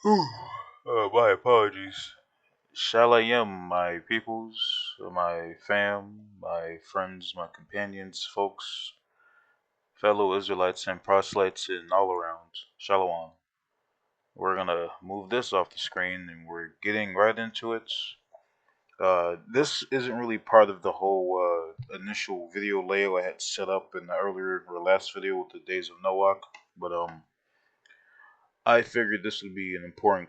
Whew. My apologies. Shalom, my peoples, my fam, my friends, my companions, folks, fellow Israelites and proselytes, and all around. Shalom. We're gonna move this off the screen and we're getting right into it. This isn't really part of the whole initial video layout I had set up in the earlier or last video with the days of Noach, but I figured this would be an important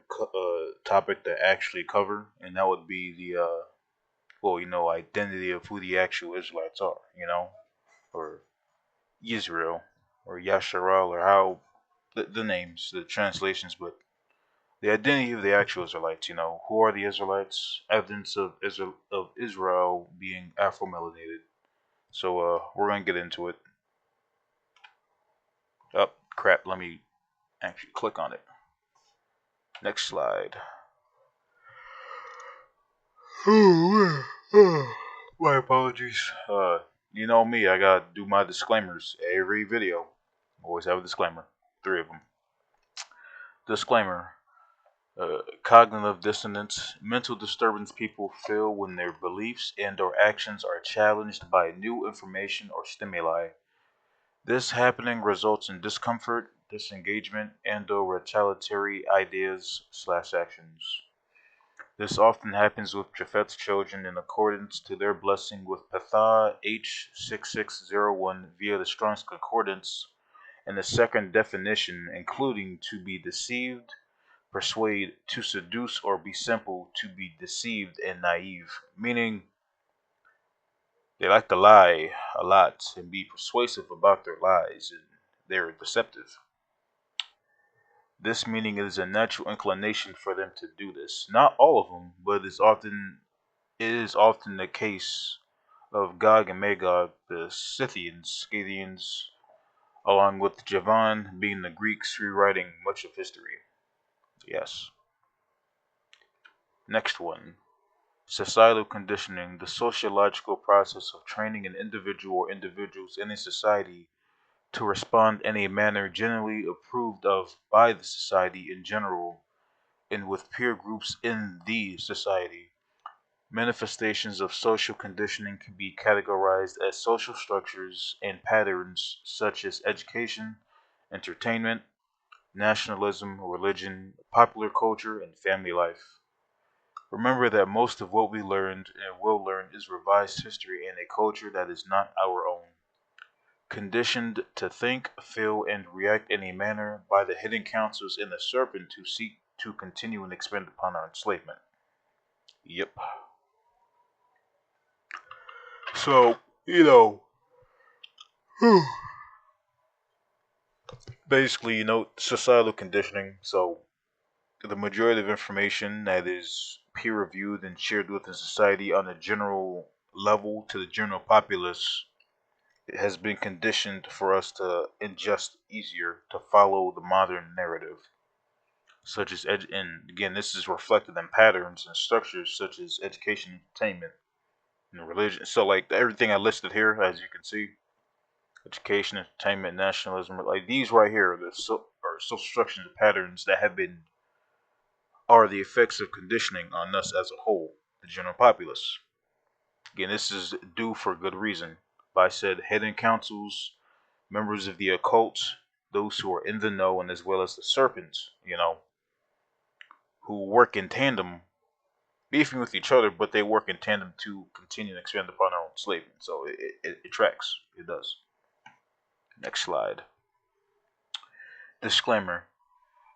topic to actually cover, and that would be the identity of who the actual Israelites are, or Yisrael, or Yasharal, or how the names, the translations, but the identity of the actual Israelites. Who are the Israelites? Evidence of Israel being Afro-melanated. So we're gonna get into it. Oh crap! Let me actually click on it. Next slide. My apologies. You know me, I gotta do my disclaimers every video. Always have a disclaimer. 3 of them. Disclaimer. Cognitive dissonance, mental disturbance people feel when their beliefs and or actions are challenged by new information or stimuli. This happening results in discomfort, disengagement, and or retaliatory ideas/actions. This often happens with Japhet's children in accordance to their blessing with Patha H6601 via the Strong's Concordance, and the second definition including to be deceived, persuade, to seduce, or be simple, to be deceived and naive, meaning they like to lie a lot and be persuasive about their lies, and they're deceptive. This meaning it is a natural inclination for them to do this. Not all of them, but it is often the case of Gog and Magog, the Scythians, along with Javan being the Greeks rewriting much of history. Yes. Next one. Societal conditioning, the sociological process of training an individual or individuals in a society to respond in a manner generally approved of by the society in general and with peer groups in the society. Manifestations of social conditioning can be categorized as social structures and patterns such as education, entertainment, nationalism, religion, popular culture, and family life. Remember that most of what we learned and will learn is revised history and a culture that is not our own, conditioned to think, feel, and react in a manner by the hidden counsels in the serpent to seek to continue and expand upon our enslavement. Yep. So, basically, societal conditioning. So, the majority of information that is peer reviewed and shared within society on a general level to the general populace, it has been conditioned for us to ingest easier to follow the modern narrative, such as and again, this is reflected in patterns and structures such as education, entertainment, and religion. So, like everything I listed here, as you can see, education, entertainment, nationalism, like these right here, are social structures and patterns that are the effects of conditioning on us as a whole, the general populace. Again, this is due for good reason. By said hidden councils, members of the occult, those who are in the know, and as well as the serpents, who work in tandem, beefing with each other, but they work in tandem to continue and expand upon our own enslavement. So it tracks. It does. Next slide. Disclaimer.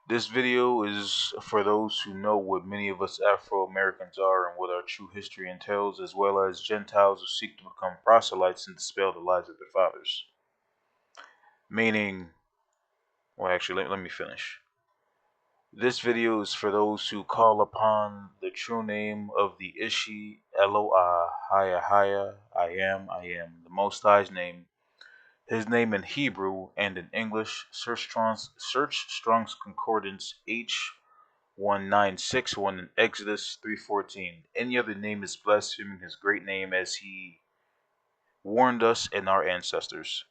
This video is for those who know what many of us Afro-Americans are and what our true history entails, as well as Gentiles who seek to become proselytes and dispel the lies of their fathers. Meaning, well, actually, let me finish. This video is for those who call upon the true name of the Ishi Elo'ah HAYA HAYA, I am, the Most High's name. His name in Hebrew and in English, search Strong's Concordance H1961 in Exodus 3:14. Any other name is blaspheming his great name as he warned us and our ancestors.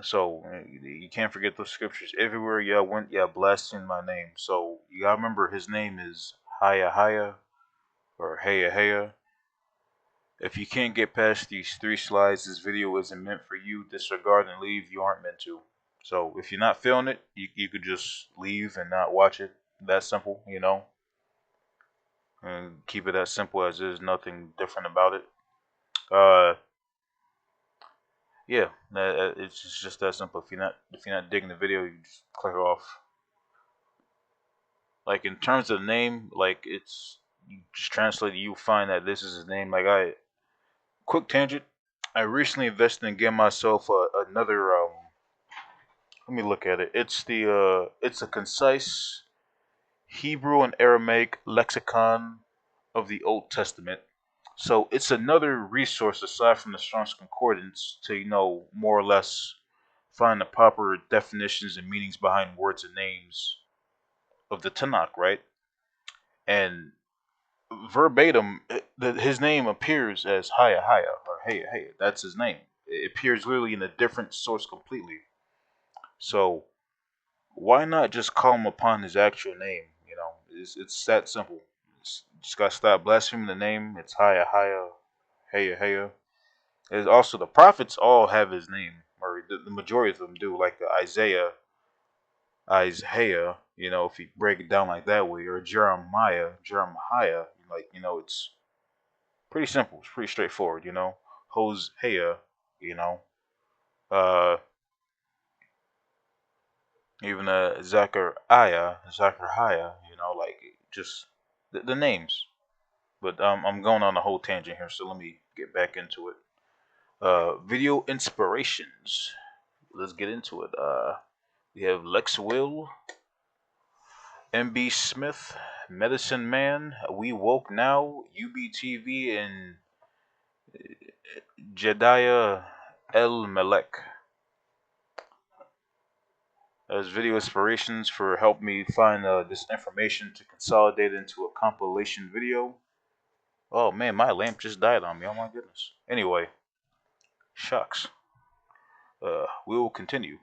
So you can't forget those scriptures. Everywhere y'all went, y'all blasting my name. So you gotta remember his name is Hayah Hayah or Hayah Hayah. If you can't get past these 3 slides, this video isn't meant for you. Disregard and leave. You aren't meant to. So if you're not feeling it, you could just leave and not watch it. That simple, you know. And keep it as simple as is. Nothing different about it. Uh, yeah, it's just that simple. If you're not digging the video, you just click off. Like in terms of the name, like it's you just translate it, you find that this is his name. Like quick tangent. I recently invested in getting myself another. Let me look at it. It's a concise Hebrew and Aramaic lexicon of the Old Testament. So it's another resource aside from the Strong's Concordance to more or less find the proper definitions and meanings behind words and names of the Tanakh, right? And verbatim, his name appears as Hayah Hayah or Hayah Hayah. That's his name. It appears literally in a different source completely. So why not just call him upon his actual name? It's that simple. Just gotta stop blaspheming the name. It's Hayah Hayah, Hayah Hayah. It's also the prophets all have his name, or the majority of them do, like the Isaiah. If you break it down like that way, or Jeremiah, like it's pretty simple. It's pretty straightforward. Hosea. You know, uh, even Zachariah. Like just the names. But I'm going on a whole tangent here, so let me get back into it. Video inspirations. Let's get into it. We have Lex Will, MB Smith, Medicine Man, We Woke Now, UBTV, and Jediah El Melek as video inspirations for help me find this information to consolidate into a compilation video. Oh man, my lamp just died on me. Oh my goodness. Anyway, shucks. We will continue.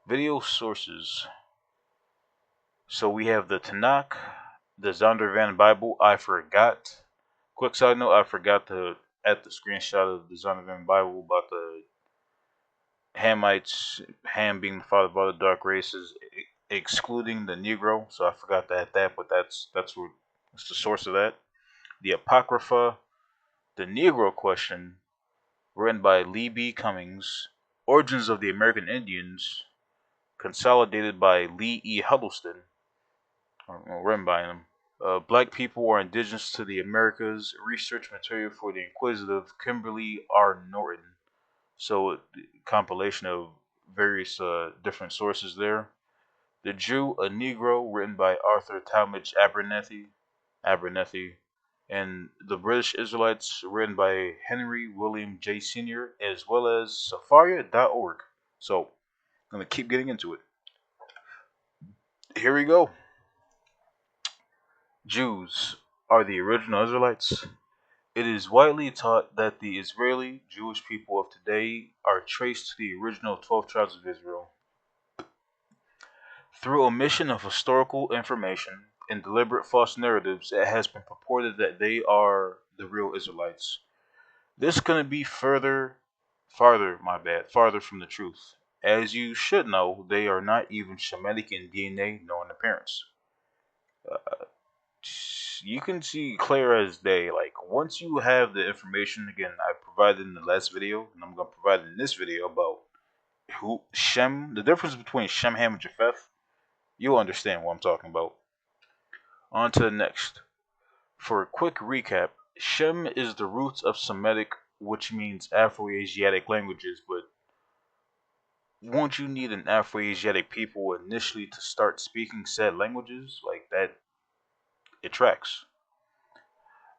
Video sources. So we have the Tanakh, the Zondervan Bible. I forgot. Quick side note: I forgot to add the screenshot of the Zondervan Bible about the Hamites, Ham being the father of all the dark races, excluding the Negro. So I forgot to add that, but that's the source of that. The Apocrypha, the Negro Question, written by Lee B. Cummings. Origins of the American Indians, consolidated by Lee E. Huddleston, or written by him. Black people or indigenous to the Americas, research material for the inquisitive Kimberly R. Norton. So, compilation of various different sources there. The Jew, a Negro, written by Arthur Talmadge Abernethy, and The British Israelites, written by Henry William J. Sr., as well as Safaria.org. So, I'm going to keep getting into it. Here we go. Jews are the original Israelites. It is widely taught that the Israeli Jewish people of today are traced to the original 12 tribes of Israel. Through omission of historical information and deliberate false narratives, it has been purported that they are the real Israelites. This couldn't be farther from the truth. As you should know, they are not even Shemitic in DNA nor in appearance. You can see clear as day. Like once you have the information, again, I provided in the last video, and I'm gonna provide in this video about who Shem, the difference between Shem, Ham, and Japheth. You'll understand what I'm talking about. On to the next. For a quick recap, Shem is the roots of Semitic, which means Afro-Asiatic languages, but won't you need an Afro-Asiatic people initially to start speaking said languages? Like that, it tracks.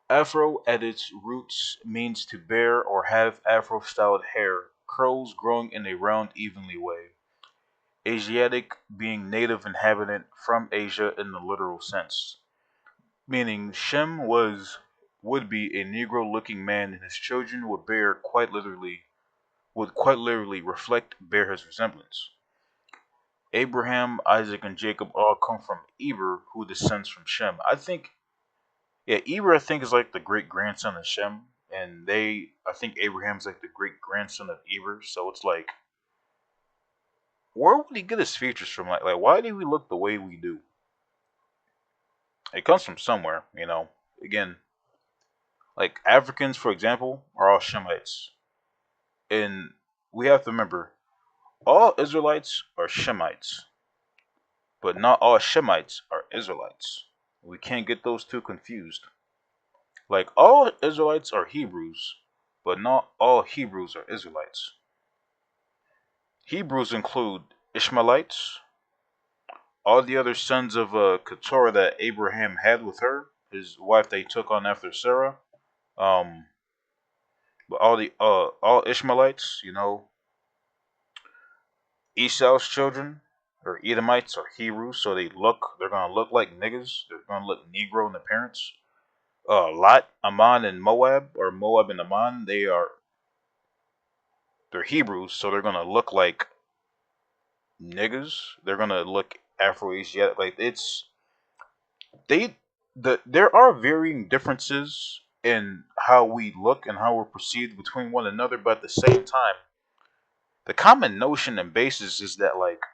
Afro at its roots means to bear or have afro-styled hair, curls growing in a round, evenly way. Asiatic being native inhabitant from Asia in the literal sense, meaning Shem was would be a Negro-looking man, and his children would quite literally bear his resemblance. Abraham, Isaac, and Jacob all come from Eber, who descends from Shem. Yeah, Eber, I think, is like the great grandson of Shem, and I think Abraham's like the great grandson of Eber. So it's like, where would he get his features from? Like, why do we look the way we do? It comes from somewhere, you know. Again, like Africans, for example, are all Shemites, and we have to remember, all Israelites are Shemites, but not all Shemites are Israelites. We can't get those two confused. Like, all Israelites are Hebrews, but not all Hebrews are Israelites. Hebrews include Ishmaelites, all the other sons of Keturah that Abraham had with her, his wife that he took on after Sarah. But all Ishmaelites, you know, Esau's children or Edomites are Hebrews, so they're gonna look like niggas. They're gonna look Negro in appearance. Lot, Ammon, and Moab, or Moab and Ammon, they're Hebrews, so they're gonna look like niggas. They're gonna look Afro-Asiatic. Like they there are varying differences in how we look and how we're perceived between one another, but at the same time, the common notion and basis is that like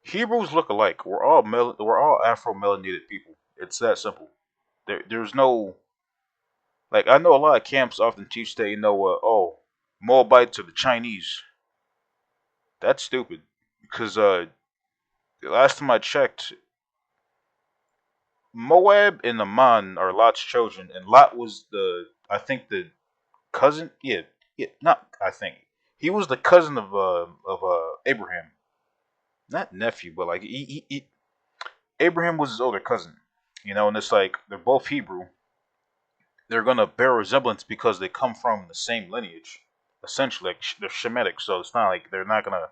Hebrews look alike. We're all Afro melanated people. It's that simple. There's no, like, I know a lot of camps often teach that, you know, Moabites are the Chinese. That's stupid because the last time I checked, Moab and Ammon are Lot's children, and Lot was I think the cousin. Yeah, yeah, not I think he was the cousin of Abraham, not nephew, but like Abraham was his older cousin. You know, and it's like they're both Hebrew. They're gonna bear resemblance because they come from the same lineage, essentially. Like they're Shemitic, so it's not like they're not gonna.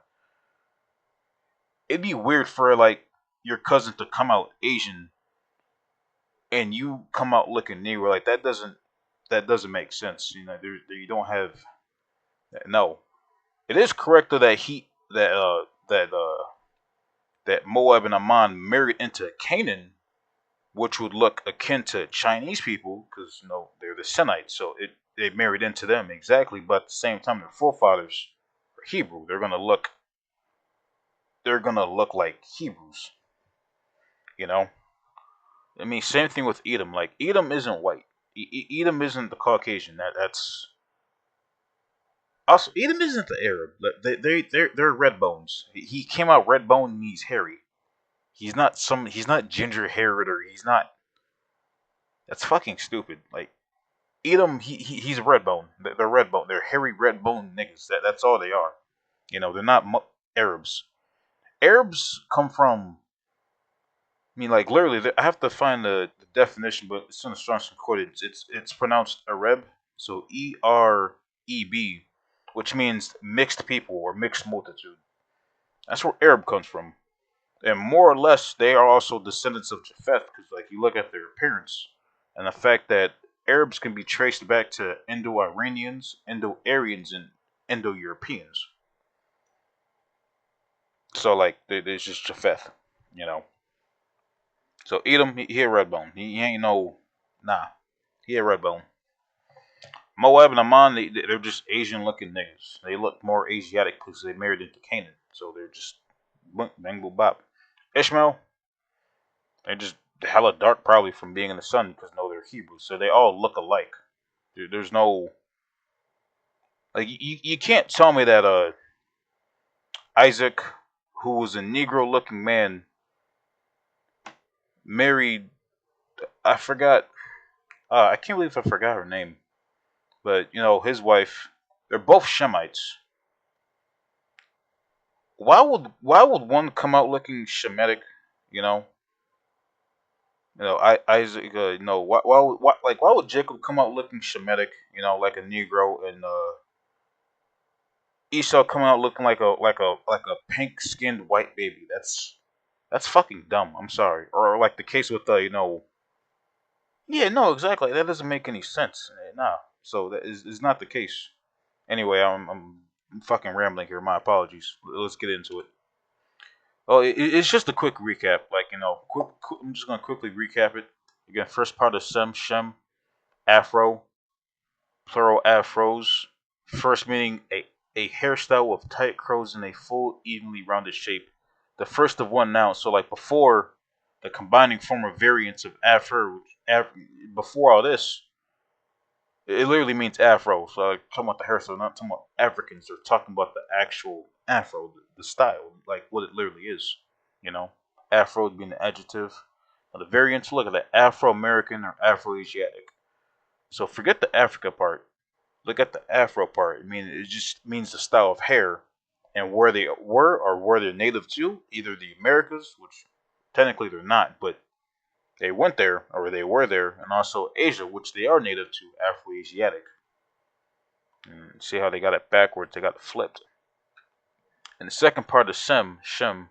It'd be weird for like your cousin to come out Asian and you come out looking Negro. Like that doesn't make sense. You know, you don't have no. It is correct though that that Moab and Ammon married into Canaan, which would look akin to Chinese people because you know they're the Semites, so they married into them exactly. But at the same time, their forefathers are Hebrew. They're gonna look like Hebrews. You know, I mean, same thing with Edom. Like Edom isn't white. Edom isn't the Caucasian. That's also Edom isn't the Arab. They're red bones. He came out red bone and he's hairy. He's not ginger haired or he's not. That's fucking stupid. Like Edom, he's red bone. They're red bone. They're hairy red bone niggas. That's all they are. You know, they're not Arabs. Arabs come from. I mean, like literally, I have to find the definition, but it's in the Strong's Concordance. It's pronounced Arab, so Ereb, which means mixed people or mixed multitude. That's where Arab comes from, and more or less, they are also descendants of Japheth, because like you look at their appearance, and the fact that Arabs can be traced back to Indo-Iranians, Indo-Aryans, and Indo-Europeans. So like, there's just Japheth, you know. So Edom, he a Redbone. He ain't no, nah, he a Redbone. Moab and Ammon, they're just Asian looking niggas. They look more Asiatic because they married into Canaan. So they're just bang boom bop. Ishmael, they're just hella dark probably from being in the sun because no, they're Hebrew. So they all look alike. There's no, like, you can't tell me that Isaac, who was a Negro looking man, married, I forgot, I can't believe I forgot her name. But, you know, his wife, they're both Shemites. Why would one come out looking Shemitic? You know, Isaac. Why would Jacob come out looking Shemitic? You know, like a Negro, and Esau coming out looking like a pink skinned white baby. That's fucking dumb. I'm sorry. Or like the case with Yeah, no, exactly. That doesn't make any sense. Nah. So that is not the case. Anyway, I'm fucking rambling here. My apologies. Let's get into it. Oh, it's just a quick recap. Like, I'm just gonna quickly recap it. Again, first part of Sem Shem Afro, plural afros. First meaning a hairstyle with tight curls in a full, evenly rounded shape. The first of one noun. So like before, the combining form of variants of afro. Before all this, it literally means afro. So like talking about the hairstyle, not talking about Africans. They're talking about the actual afro, the style, like what it literally is. You know, afro being the adjective. Now the variants, look at the Afro American or Afro Asiatic. So forget the Africa part. Look at the Afro part. I mean, it just means the style of hair and where they were or where they're native to, either the Americas, which technically they're not, but they went there or they were there, and also Asia, which they are native to, Afro-Asiatic. See how they got it backwards? They got it flipped. And the second part of Sem, Shem,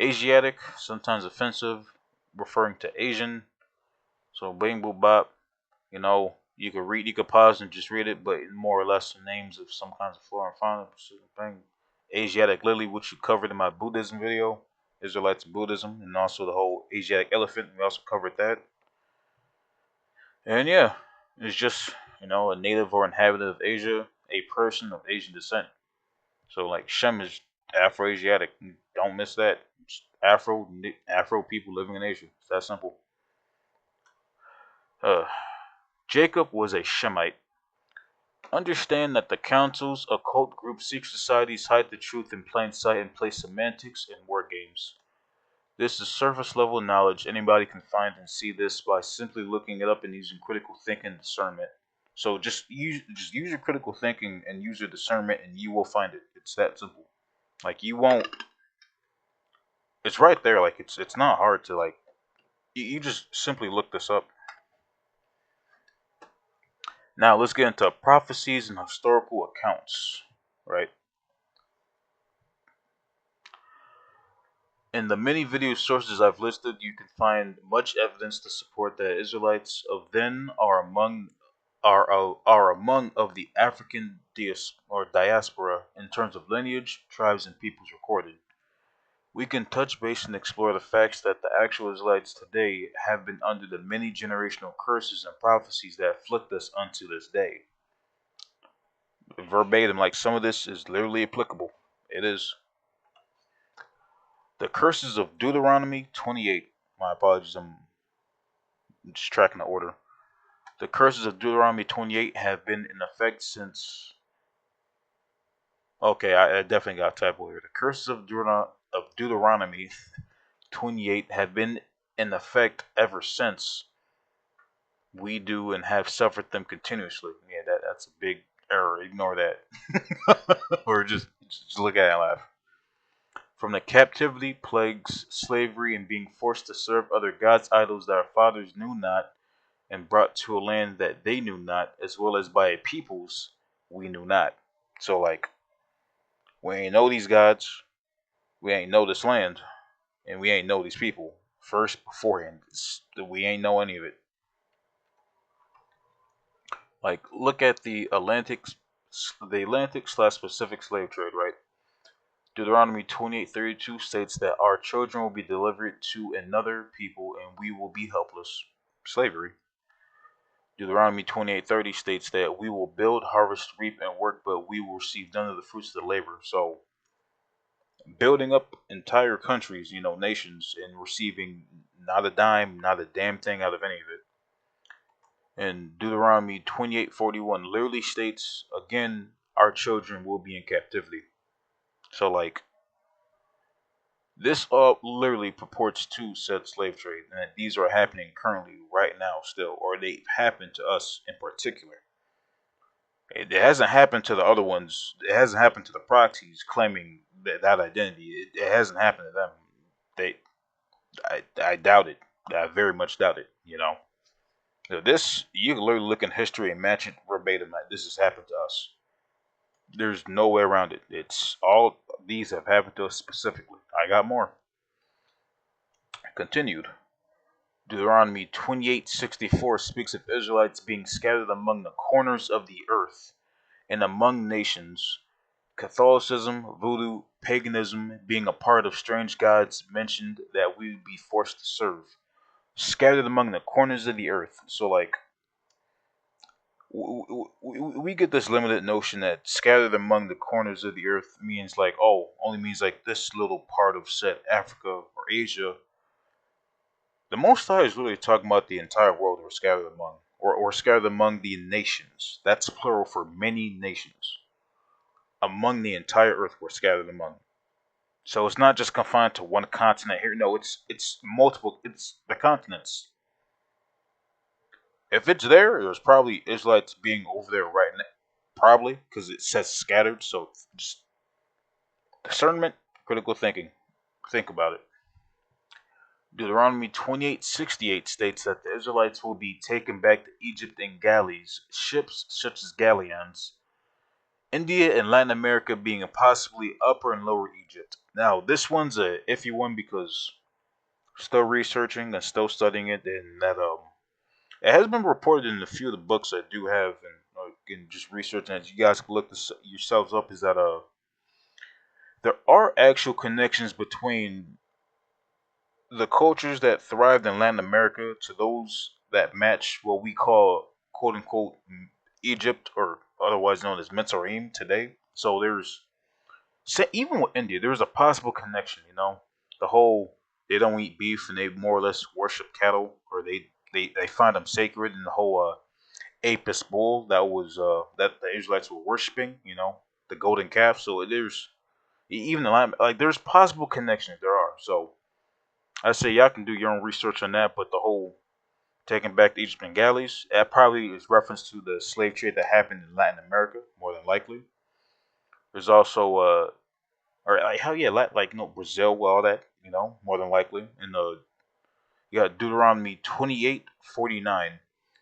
Asiatic, sometimes offensive, referring to Asian. So bing boop bop, you could pause and just read it, but more or less the names of some kinds of flora and fauna. Thing. Asiatic lily, which you covered in my Buddhism video, Israelites and Buddhism, and also the whole Asiatic elephant. We also covered that. And yeah, it's just a native or inhabitant of Asia, a person of Asian descent. So like Shem is Afro-Asiatic. Don't miss that. It's Afro people living in Asia. It's that simple. Uh, Jacob was a Shemite. Understand that the councils, occult groups, secret societies hide the truth in plain sight and play semantics and word games. This is surface level knowledge. Anybody can find and see this by simply looking it up and using critical thinking and discernment. So just use your critical thinking and use your discernment and you will find it. It's that simple. Like you won't it's right there, like it's not hard to like you just simply look this up. Now let's get into prophecies and historical accounts. Right? In the many video sources I've listed, you can find much evidence to support that Israelites of then are among of the African diaspora in terms of lineage, tribes, and peoples recorded. We can touch base and explore the facts that the actual Israelites today have been under the many generational curses and prophecies that afflict us unto this day. Verbatim, like some of this is literally applicable. It is. The curses of Deuteronomy 28. My apologies, I'm just tracking the order. The curses of Deuteronomy 28 have been in effect since. Okay, I definitely got a typo here. The curses of Deuteronomy 28 have been in effect ever since we do and have suffered them continuously. Yeah, that's a big error. Ignore that. Or just look at it and laugh. From the captivity, plagues, slavery, and being forced to serve other gods, idols that our fathers knew not, and brought to a land that they knew not, as well as by a peoples we knew not. So, like, we ain't know these gods, we ain't know this land, and we ain't know these people first beforehand. We ain't know any of it. Like, look at the Atlantic/Pacific slave trade, right? Deuteronomy 28:32 states that our children will be delivered to another people and we will be helpless. Slavery. Deuteronomy 28:30 states that we will build, harvest, reap, and work, but we will receive none of the fruits of the labor. So, building up entire countries, nations, and receiving not a dime, not a damn thing out of any of it. And Deuteronomy 28:41 literally states again, our children will be in captivity. So, like, this all literally purports to said slave trade, and that these are happening currently, right now, still, or they've happened to us in particular. It hasn't happened to the other ones. It hasn't happened to the proxies claiming that identity. It hasn't happened to them. They, I doubt it. I very much doubt it. This you can literally look in history and match it verbatim. Like this has happened to us. There's no way around it. It's all these have happened to us specifically. I got more. Continued. Deuteronomy 28:64 speaks of Israelites being scattered among the corners of the earth and among nations. Catholicism, voodoo, paganism being a part of strange gods mentioned that we would be forced to serve. Scattered among the corners of the earth. So, like, we get this limited notion that scattered among the corners of the earth means like, oh, only means like this little part of said Africa or Asia. The Most High is really talking about the entire world we're scattered among, or scattered among the nations. That's plural for many nations. Among the entire earth we're scattered among. So it's not just confined to one continent here. No, it's multiple. It's the continents. If it's there, there's probably Israelites being over there right now. Probably because it says scattered. So just discernment, critical thinking. Think about it. Deuteronomy 28:68 states that the Israelites will be taken back to Egypt in galleys, ships such as galleons. India and Latin America being possibly Upper and Lower Egypt. Now, this one's a iffy one because still researching and still studying it, and that it has been reported in a few of the books I do have, and just researching as you guys can look this yourselves up. Is that there are actual connections between the cultures that thrived in Latin America to those that match what we call quote unquote Egypt or otherwise known as Mitzrayim today. So there's even with India, there's a possible connection. The whole they don't eat beef and they more or less worship cattle, or they find them sacred, and the whole Apis bull that was that the Israelites were worshiping. The golden calf. So there's even the like there's possible connections. There are. So I say y'all can do your own research on that, but the whole taking back the Egyptian galleys, that probably is reference to the slave trade that happened in Latin America, more than likely. There's also or like hell yeah, like Brazil, all that, more than likely. And you got Deuteronomy 28:49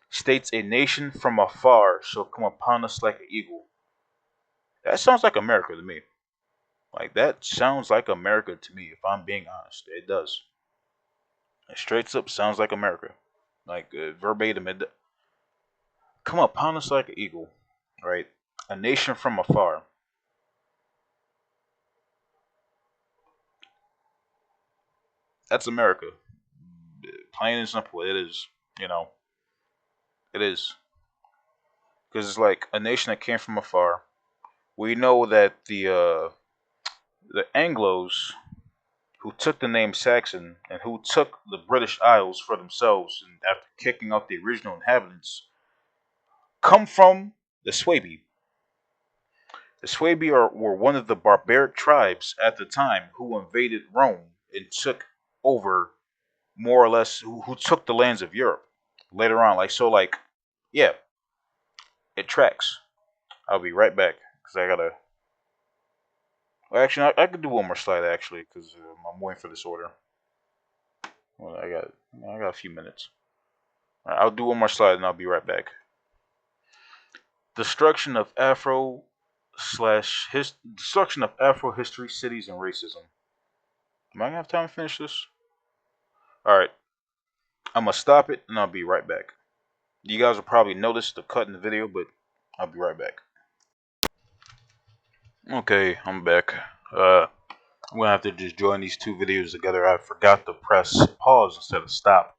states a nation from afar shall come upon us like an eagle. That sounds like America to me. Like that sounds like America to me, if I'm being honest. It does. It straight up sounds like America. Like verbatim, it come upon us like an eagle, right? A nation from afar. That's America. Plain and simple, it is. You know, it is because it's like a nation that came from afar. We know that the Anglos who took the name Saxon and who took the British Isles for themselves, and after kicking out the original inhabitants, come from the Swabi. The Swabi were one of the barbaric tribes at the time who invaded Rome and took over more or less who took the lands of Europe later on. Yeah, it tracks. I'll be right back because I gotta. Well, actually, I could do one more slide actually because I'm waiting for this order. Well, I got a few minutes. All right, I'll do one more slide and I'll be right back. Destruction of Afro destruction of Afro history, cities, and racism. Am I gonna have time to finish this? All right, I'm gonna stop it and I'll be right back. You guys will probably notice the cut in the video, but I'll be right back. Okay, I'm back. I'm gonna have to just join these two videos together. I forgot to press pause instead of stop.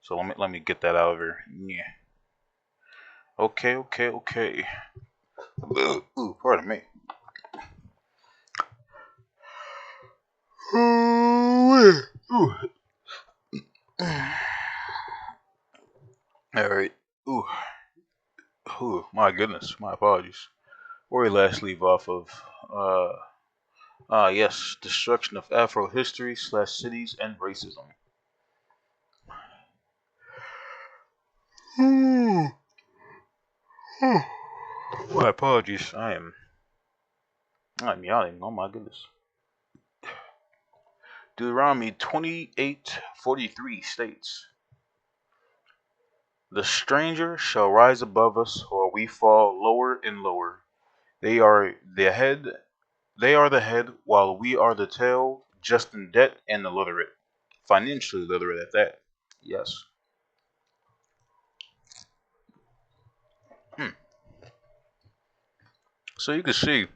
So let me get that out of here. Yeah. Okay. Ooh, pardon me. Ooh. All right. Ooh. My goodness. My apologies. Where we last leave off of. Yes, destruction of Afro history / cities and racism. My apologies. I'm yawning. Oh my goodness. Deuteronomy 28:43 states, "The stranger shall rise above us, or we fall lower and lower. They are the head. They are the head, while we are the tail, just in debt and illiterate, financially literate at that." Yes. Hmm. So you can see,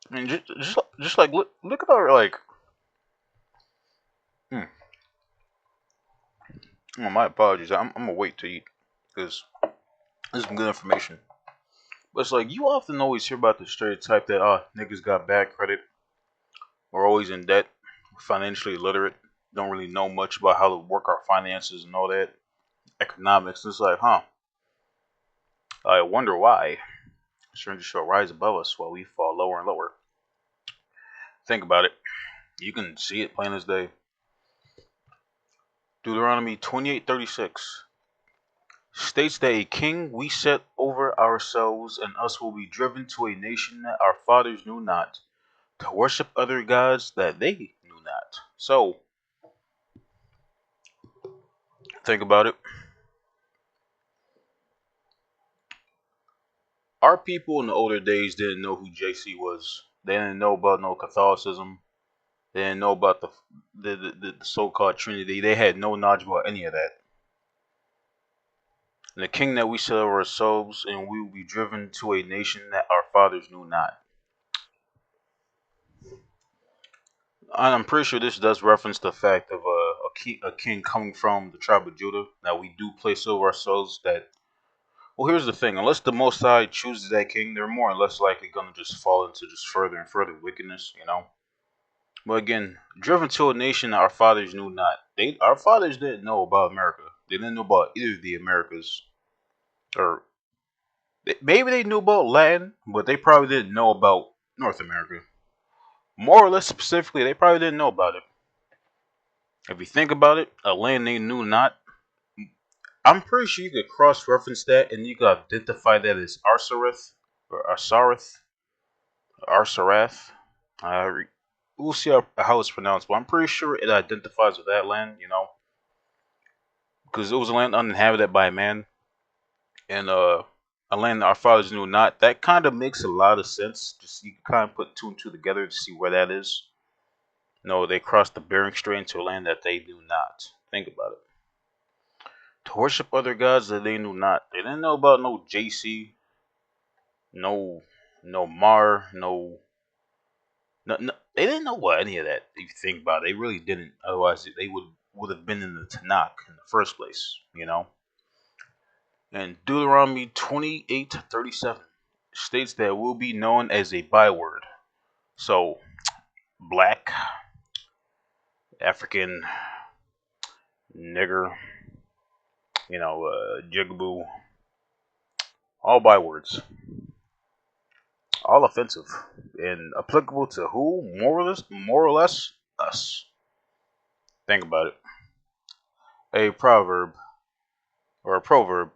I mean, just like look at our like. Hmm. Oh, my apologies. I'm gonna wait to eat because this is some good information. But it's like you often always hear about the stereotype that niggas got bad credit or always in debt, financially illiterate, don't really know much about how to work our finances and all that economics. It's like, huh? I wonder why. Strangers shall rise above us while we fall lower and lower. Think about it. You can see it plain as day. Deuteronomy 28:36 states that a king we set over ourselves and us will be driven to a nation that our fathers knew not, to worship other gods that they knew not. So, think about it. Our people in the older days didn't know who JC was. They didn't know about no Catholicism. They didn't know about the so-called Trinity. They had no knowledge about any of that. And the king that we set over ourselves, and we will be driven to a nation that our fathers knew not. And I'm pretty sure this does reference the fact of a king coming from the tribe of Judah. That we do place over ourselves. That well, here's the thing: unless the Most High chooses that king, they're more or less likely gonna just fall into just further and further wickedness. You know. But again, driven to a nation that our fathers knew not. Our fathers didn't know about America. They didn't know about either of the Americas, or maybe they knew about Latin, but they probably didn't know about North America. More or less specifically, they probably didn't know about it. If you think about it, a land they knew not, I'm pretty sure you could cross-reference that and you could identify that as Arsareth or Arsarath. We'll see how it's pronounced, but I'm pretty sure it identifies with that land, you know, because it was a land uninhabited by man, and a land our fathers knew not. That kind of makes a lot of sense. Just you can kind of put two and two together to see where that is. No, they crossed the Bering Strait into a land that they knew not. Think about it. To worship other gods that they knew not. They didn't know about no JC, no, no Mar, no. They didn't know about any of that. If you think about it, they really didn't. Otherwise, they would have been in the Tanakh in the first place. You know. And Deuteronomy 28:37 states that will be known as a byword. So black, African, nigger, jigaboo, all bywords, all offensive and applicable to who? More or less us. Think about it. A proverb or a proverb: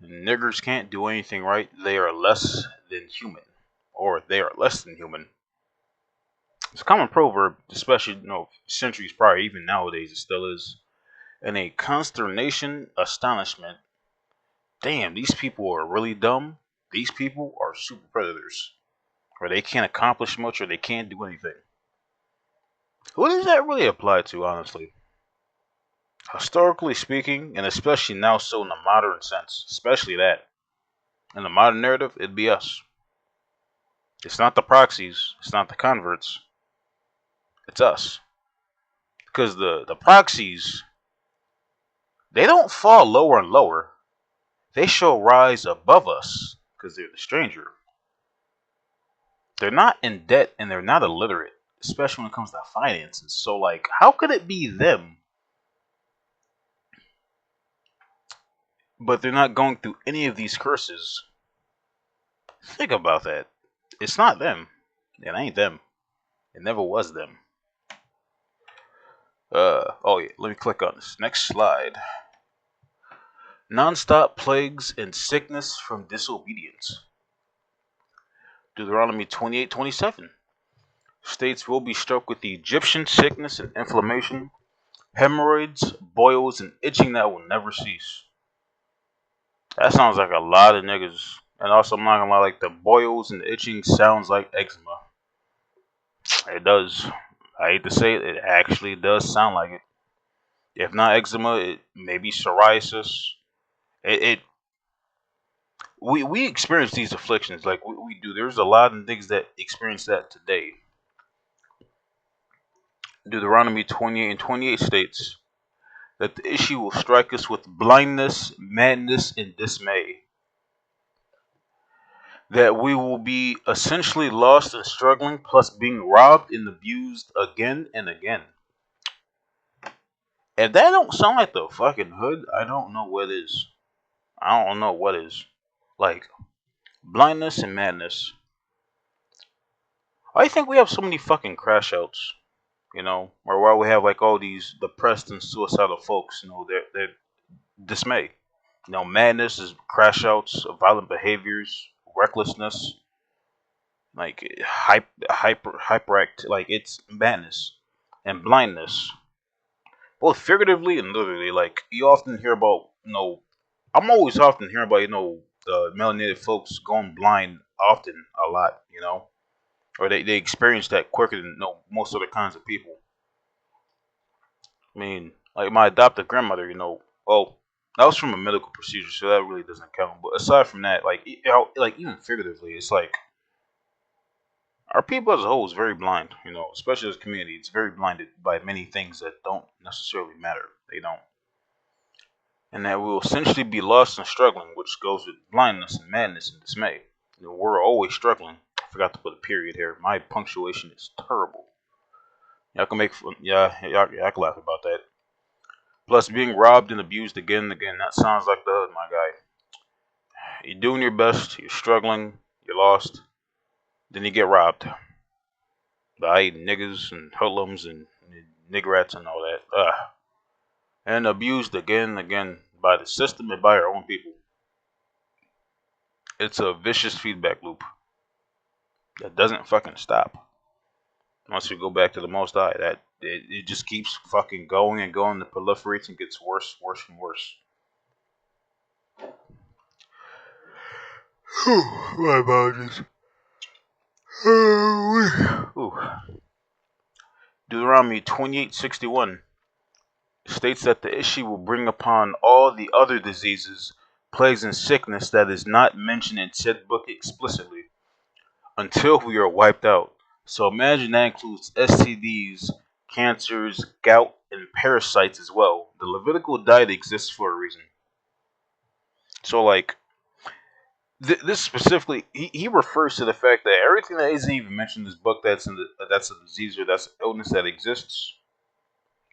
niggers can't do anything right. They are less than human, or they are less than human. It's a common proverb, especially centuries prior, even nowadays it still is. And a consternation, astonishment. Damn, these people are really dumb. These people are super predators, or they can't accomplish much, or they can't do anything. Who does that really apply to, honestly? Historically speaking, and especially now, so in the modern sense, especially that in the modern narrative, it'd be us. It's not the proxies. It's not the converts. It's us. Because the proxies, they don't fall lower and lower. They shall rise above us because they're the stranger. They're not in debt and they're not illiterate, especially when it comes to finances. So, like, how could it be them, but they're not going through any of these curses? Think about that. It's not them. It ain't them. It never was them. Oh yeah, let me click on this. Next slide. Non-stop plagues and sickness from disobedience. Deuteronomy 28:27 states will be struck with the Egyptian sickness and inflammation, hemorrhoids, boils, and itching that will never cease. That sounds like a lot of niggas. And also, I'm not gonna lie, like the boils and the itching sounds like eczema. It does. I hate to say it, it actually does sound like it. If not eczema, it may be psoriasis. It we experience these afflictions like we do. There's a lot of niggas that experience that today. Deuteronomy 28:28 states that the issue will strike us with blindness, madness, and dismay. That we will be essentially lost and struggling, plus being robbed and abused again and again. If that don't sound like the fucking hood, I don't know what is. I don't know what is. Like, blindness and madness. I think we have so many fucking crash outs, or while we have like all these depressed and suicidal folks, they're dismay. Madness is crash outs, violent behaviors, recklessness, like hyperact, like it's madness and blindness, both figuratively and literally. Like you often hear about, I'm always often hearing about, the melanated folks going blind often a lot, or they experience that quicker than most other kinds of people. I mean, like my adopted grandmother, well, that was from a medical procedure, so that really doesn't count. But aside from that, like, like even figuratively, it's like our people as a whole is very blind, especially as a community. It's very blinded by many things that don't necessarily matter. They don't. And that we will essentially be lost and struggling, which goes with blindness and madness and dismay. We're always struggling. I forgot to put a period here. My punctuation is terrible. Y'all can make fun. Yeah, y'all can laugh about that. Plus, being robbed and abused again and again. That sounds like the hood, my guy. You're doing your best. You're struggling. You're lost. Then you get robbed by niggas and hoodlums and niggerats and all that. And abused again and again by the system and by our own people. It's a vicious feedback loop that doesn't fucking stop. Once we go back to the Most High, that it just keeps fucking going and going. It proliferates and gets worse, worse, and worse. My apologies. Ooh. Deuteronomy 28:61 states that the issue will bring upon all the other diseases, plagues, and sickness that is not mentioned in said book explicitly until we are wiped out. So imagine that includes STDs, cancers, gout, and parasites as well. The Levitical diet exists for a reason. So, like, this specifically, he refers to the fact that everything that isn't even mentioned in this book that's a disease or that's an illness that exists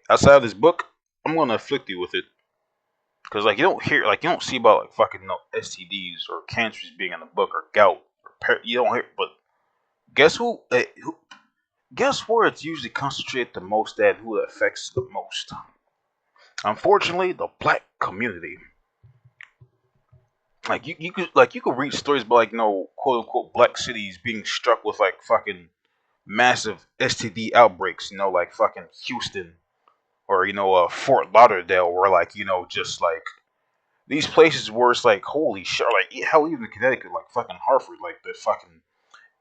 outside of this book, I'm gonna afflict you with it. Cause like you don't see about like fucking STDs or cancers being in the book or gout or you don't hear. But guess who? Guess where it's usually concentrated the most at? Who it affects the most? Unfortunately, the black community. Like you could read stories about like quote unquote black cities being struck with like fucking massive STD outbreaks. Like fucking Houston or Fort Lauderdale, where like just like these places where it's like holy shit, like hell, even Connecticut, like fucking Hartford, like the fucking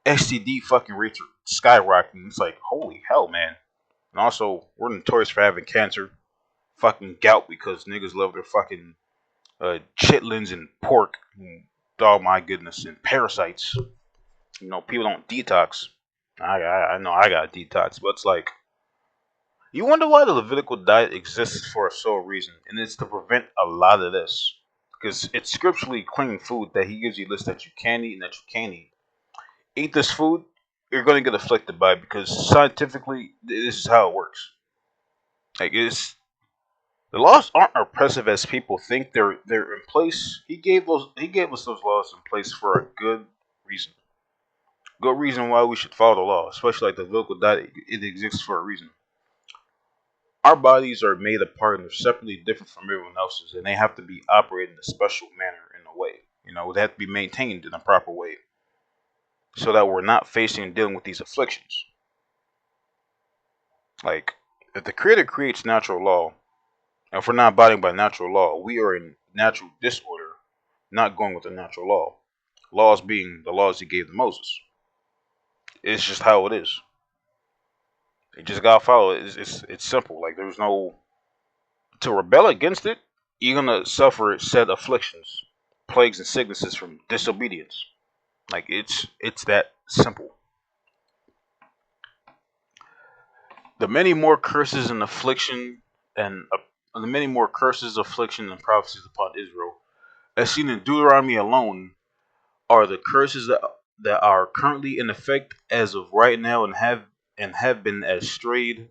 STD fucking rates are skyrocketing. It's like holy hell, man. And also, we're notorious for having cancer, fucking gout because niggas love their fucking chitlins and pork. And, oh my goodness, and parasites. People don't detox. I know I got detox, but it's like you wonder why the Levitical diet exists for a sole reason, and it's to prevent a lot of this. Because it's scripturally clean food that he gives you a list that you can eat and that you can't eat. Eat this food, you're going to get afflicted by it because scientifically, this is how it works. Like it's the laws aren't oppressive as people think. They're in place. He gave us those laws in place for a good reason. Good reason why we should follow the law, especially like the Levitical diet. It exists for a reason. Our bodies are made apart and they're separately different from everyone else's, and they have to be operated in a special manner in a way. They have to be maintained in a proper way so that we're not facing and dealing with these afflictions. Like, if the Creator creates natural law, and if we're not abiding by natural law, we are in natural disorder, not going with the natural law. Laws being the laws He gave to Moses. It's just how it is. You just gotta follow it. It's simple. Like there's no to rebel against it, you're gonna suffer said afflictions, plagues, and sicknesses from disobedience. Like it's that simple. The many more curses and affliction and the many more curses, affliction, and prophecies upon Israel, as seen in Deuteronomy alone, are the curses that are currently in effect as of right now and have been as strayed.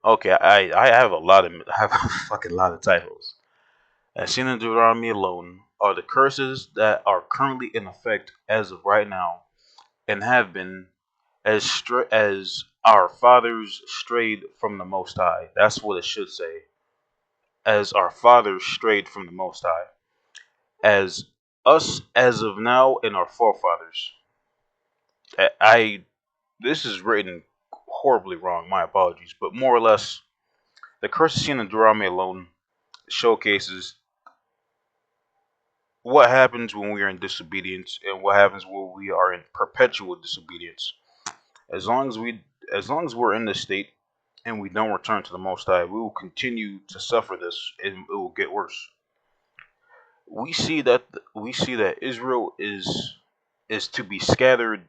Okay, I have a lot of I have a fucking lot of typos. As seen in Deuteronomy alone, are the curses that are currently in effect as of right now and have been as our fathers strayed from the Most High. That's what it should say. As our fathers strayed from the Most High, as us as of now and our forefathers. I this is written horribly wrong. My apologies, but more or less, the curses seen in Deuteronomy alone showcases what happens when we are in disobedience and what happens when we are in perpetual disobedience. As long as we, as long as we're in this state and we don't return to the Most High, we will continue to suffer this, and it will get worse. We see that Israel is to be scattered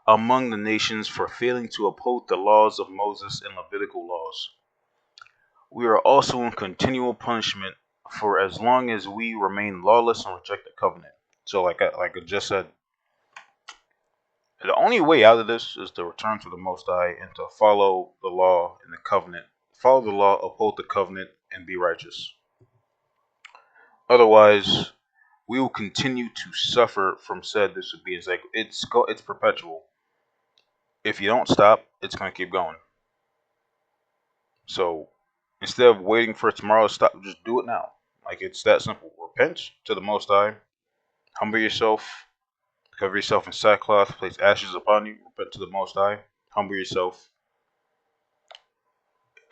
among the nations for failing to uphold the laws of Moses and Levitical laws. We are also in continual punishment for as long as we remain lawless and reject the covenant. So, like I just said, the only way out of this is to return to the Most High and to follow the law and the covenant. Follow the law, uphold the covenant, and be righteous. Otherwise, we will continue to suffer from said disobedience. Like it's perpetual. If you don't stop, it's gonna keep going. So instead of waiting for tomorrow to stop, just do it now. Like it's that simple. Repent to the Most High. Humble yourself. Cover yourself in sackcloth. Place ashes upon you. Repent to the Most High. Humble yourself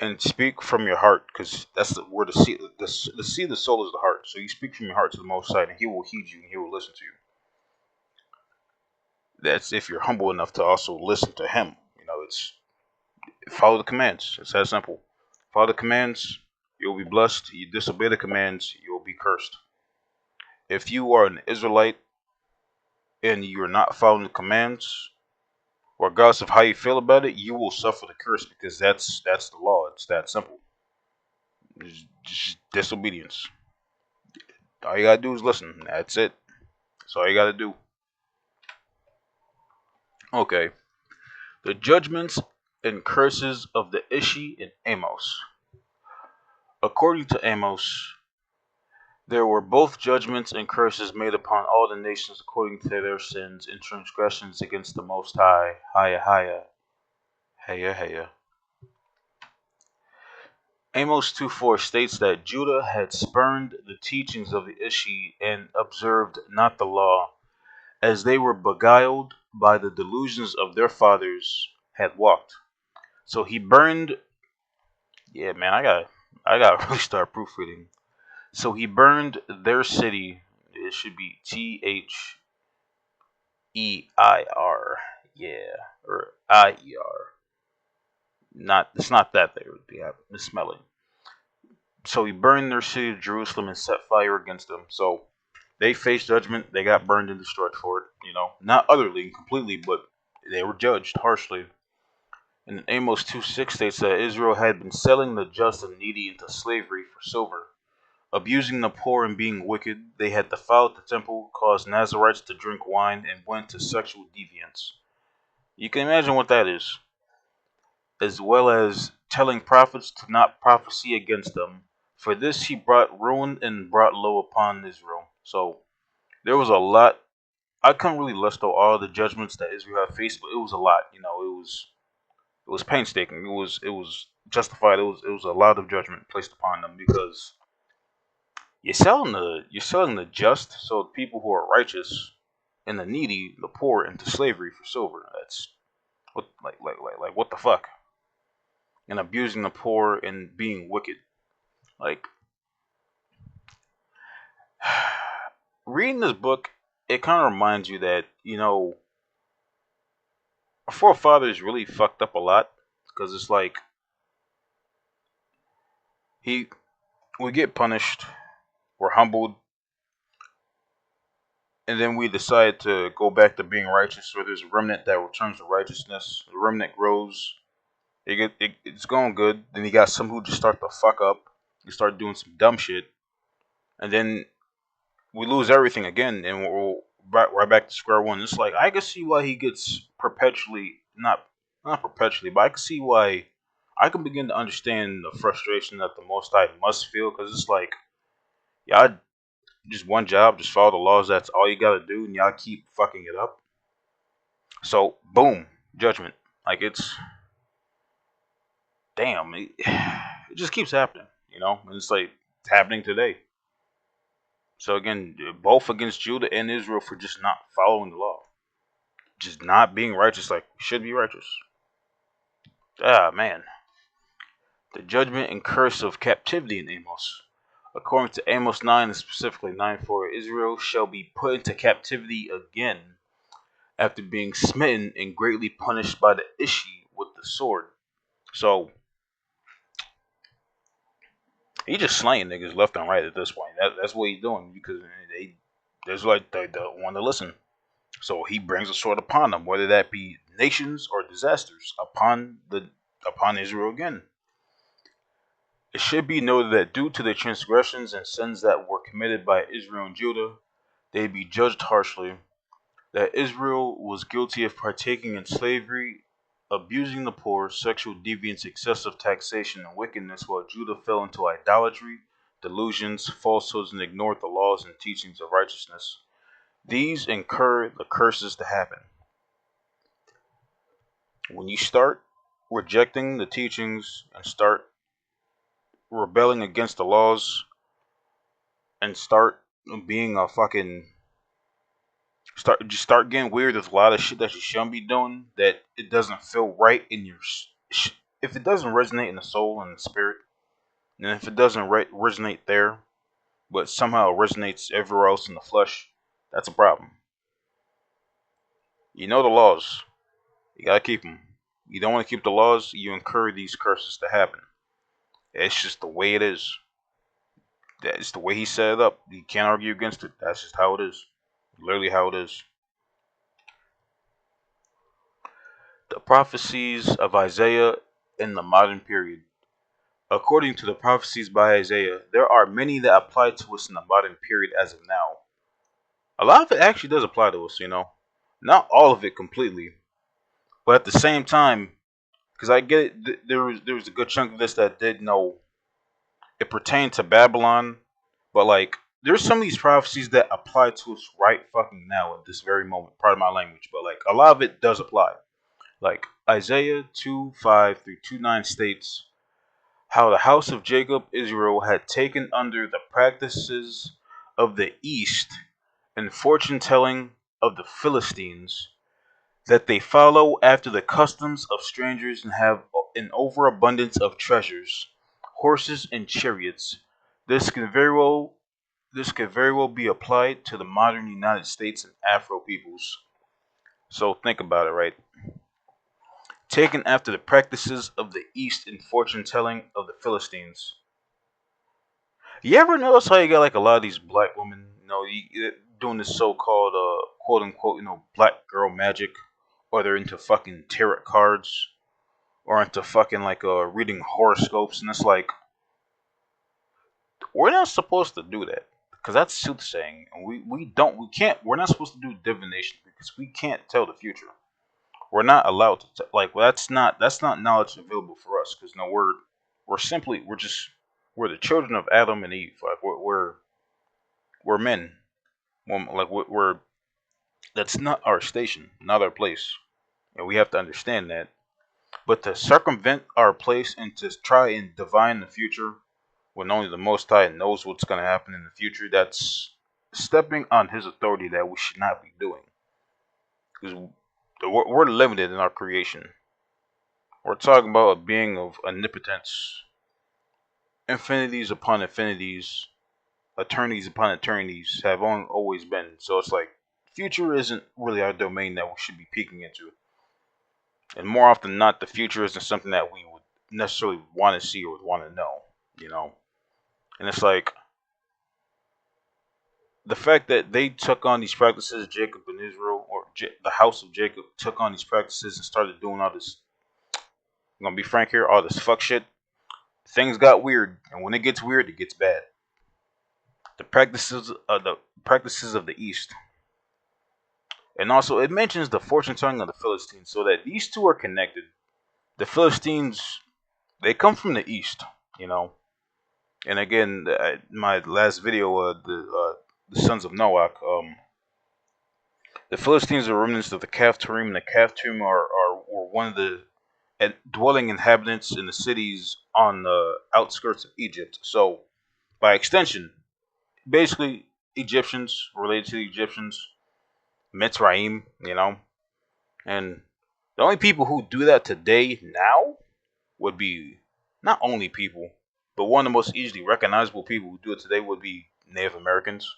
and speak from your heart, because that's where the seed of the soul is the heart. So you speak from your heart to the Most High, and He will heed you and He will listen to you. That's if you're humble enough to also listen to Him. It's follow the commands. It's that simple. Follow the commands, you'll be blessed. You disobey the commands, you'll be cursed. If you are an Israelite and you're not following the commands, regardless of how you feel about it, you will suffer the curse, because that's the law. It's that simple. It's just disobedience. All you gotta do is listen. That's it. That's all you gotta do. Okay. The judgments and curses of the Ishi and Amos. According to Amos, there were both judgments and curses made upon all the nations according to their sins and transgressions against the Most High, Hayah Hayah, Hayah Hayah. Amos 2:4 states that Judah had spurned the teachings of the Ishi and observed not the law, as they were beguiled by the delusions of their fathers had walked. So he burned. Yeah, man, I got really start proofreading. So he burned their city. It should be Their, yeah, or IER. Not it's not that they would be misspelling. So he burned their city of Jerusalem and set fire against them. So they faced judgment. They got burned and destroyed for it. Not utterly, completely, but they were judged harshly. And Amos 2:6 states that Israel had been selling the just and needy into slavery for silver, abusing the poor and being wicked. They had defiled the temple, caused Nazarites to drink wine, and went to sexual deviance. You can imagine what that is, as well as telling prophets to not prophesy against them. For this he brought ruin and brought low upon Israel. So there was a lot. I couldn't really list out all the judgments that Israel had faced, but it was a lot. It was painstaking. It was justified. It was a lot of judgment placed upon them, because you're selling the just, so the people who are righteous, and the needy, the poor, into slavery for silver. That's like what the fuck? And abusing the poor and being wicked. Like reading this book, it kind of reminds you that our forefathers really fucked up a lot, because it's like we get punished, we're humbled, and then we decide to go back to being righteous. Or there's a remnant that returns to righteousness. The remnant grows. It's going good. Then you got some who just start to fuck up. You start doing some dumb shit, and then we lose everything again, and we're right back to square one. It's like I can see why he gets perpetually not perpetually, but I can see why I can begin to understand the frustration that the Most High must feel, because it's like y'all just one job, just follow the laws. That's all you gotta do, and y'all keep fucking it up. So boom, judgment. Like it's damn, it just keeps happening, and it's like it's happening today. So again, both against Judah and Israel for just not following the law, just not being righteous like we should be righteous. Ah man, the judgment and curse of captivity in Amos. According to Amos 9 and specifically 9:4, Israel shall be put into captivity again after being smitten and greatly punished by the Ishi with the sword. So he just slaying niggas left and right at this point. That's what he's doing because there's like they don't want to listen. So he brings a sword upon them, whether that be nations or disasters upon Israel again. It should be noted that due to the transgressions and sins that were committed by Israel and Judah, they be judged harshly. That Israel was guilty of partaking in slavery, abusing the poor, sexual deviance, excessive taxation, and wickedness, while Judah fell into idolatry, delusions, falsehoods, and ignored the laws and teachings of righteousness. These incur the curses to happen. When you start rejecting the teachings and start rebelling against the laws and start being a fucking start getting weird with a lot of shit that you shouldn't be doing, that it doesn't feel right in your if it doesn't resonate in the soul and the spirit, and if it doesn't resonate there but somehow it resonates everywhere else in the flesh, that's a problem. You know the laws, you gotta keep them. You don't want to keep the laws, you incur these curses to happen. It's just the way it is. That's the way he set it up. You can't argue against it. That's just how it is. Literally how it is. The prophecies of Isaiah in the modern period. According to the prophecies by Isaiah, there are many that apply to us in the modern period as of now. A lot of it actually does apply to us, Not all of it completely. But at the same time, because I get it, there was a good chunk of this that did know it pertained to Babylon, but like there's some of these prophecies that apply to us right fucking now at this very moment. Part of my language, but like a lot of it does apply. Like Isaiah 2:5 through 2:9 states how the house of Jacob, Israel, had taken under the practices of the East and fortune telling of the Philistines, that they follow after the customs of strangers and have an overabundance of treasures, horses and chariots. This can very well be applied to the modern United States and Afro peoples. So think about it, right? Taken after the practices of the East and fortune telling of the Philistines. You ever notice how you got like a lot of these black women, doing this so-called quote unquote, black girl magic, or they're into fucking tarot cards, or into fucking like reading horoscopes, and it's like we're not supposed to do that because that's soothsaying, and we're not supposed to do divination because we can't tell the future. We're not allowed to like that's not knowledge available for us because no we're the children of Adam and Eve. Like we're men. Like we're that's not our station, not our place, and we have to understand that. But to circumvent our place and to try and divine the future when only the Most High knows what's going to happen in the future, that's stepping on His authority that we should not be doing. Because we're limited in our creation. We're talking about a being of omnipotence, infinities upon infinities, eternities upon eternities have always been. So it's like future isn't really our domain that we should be peeking into. And more often than not, the future isn't something that we would necessarily want to see or would want to know. you know. And it's like the fact that they took on these practices, Jacob and Israel, or the house of Jacob took on these practices and started doing all this. I'm gonna be frank here, all this fuck shit. Things got weird, and when it gets weird, it gets bad. The practices of the East, and also it mentions the fortune telling of the Philistines, so that these two are connected. The Philistines, they come from the East, you know. And again, my last video, the sons of Noach, the Philistines are remnants of the Caphtrim. The Caphtrim were one of the dwelling inhabitants in the cities on the outskirts of Egypt. So, by extension, basically Egyptians related to the Egyptians, Mitzrayim, you know. And the only people who do that today now would be not only people, but one of the most easily recognizable people who do it today would be Native Americans.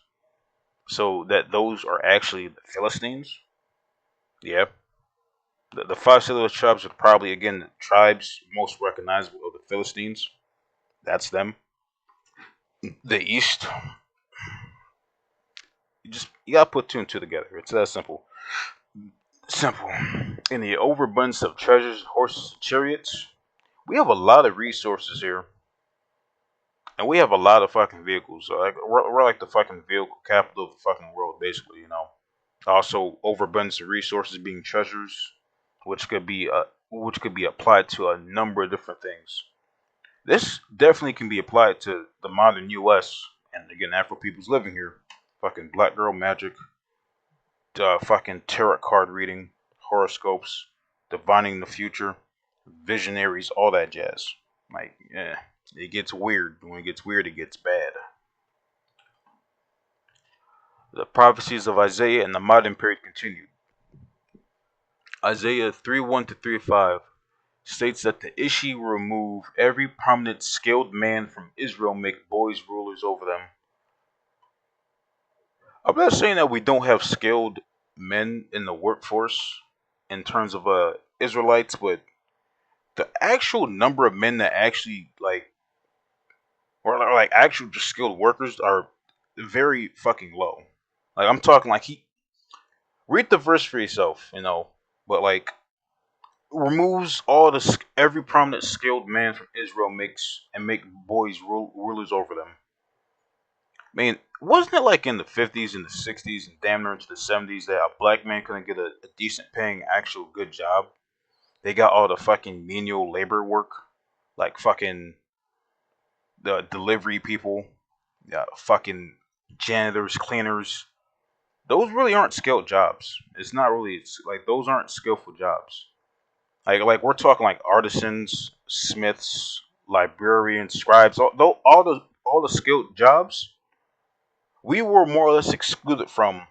So that those are actually the Philistines. Yeah. The five Silver tribes are probably, again, the tribes most recognizable of the Philistines. That's them. The East. You gotta put two and two together. It's that simple. Simple. In the overabundance of treasures, horses, and chariots, we have a lot of resources here, and we have a lot of fucking vehicles. So like we're like the fucking vehicle capital of the fucking world, basically. You know. Also, overabundance of resources being treasures, which could be applied to a number of different things. This definitely can be applied to the modern U.S. and again Afro peoples living here. Fucking black girl magic, fucking tarot card reading, horoscopes, divining the future, visionaries, all that jazz. Like, yeah, it gets weird. When it gets weird, it gets bad. The prophecies of Isaiah in the modern period continued. Isaiah 3:1 to 3:5 states that the Ishi will remove every prominent skilled man from Israel, make boys rulers over them. I'm not saying that we don't have skilled men in the workforce in terms of Israelites, but the actual number of men that actually or like actual just skilled workers are very fucking low. Like I'm talking like he read the verse for yourself, you know, but like removes every prominent skilled man from Israel makes and make boys rulers over them. I mean, wasn't it like in the 50s and the 60s and damn near into the 70s that a black man couldn't get a decent paying actual good job? They got all the fucking menial labor work, like fucking the delivery people, fucking janitors, cleaners. Those really aren't skilled jobs. It's not really it's like those aren't skillful jobs. Like we're talking like artisans, smiths, librarians, scribes, all the skilled jobs we were more or less excluded from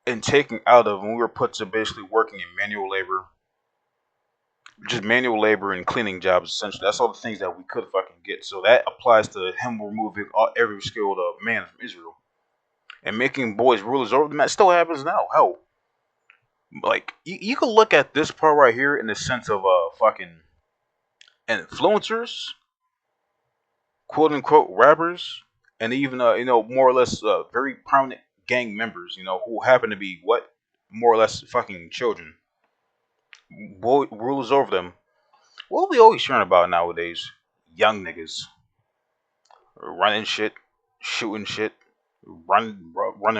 and taken out of when we were put to basically working in manual labor, just manual labor and cleaning jobs. Essentially, that's all the things that we could fucking get. So that applies to him removing every skilled man from Israel and making boys rulers over them. That still happens now. Hell, like you can look at this part right here in the sense of fucking influencers, quote unquote rappers, and even more or less very prominent gang members, who happen to be what more or less fucking children, boy rulers over them. What are we always hearing about nowadays? Young niggas running shit, shooting shit, running,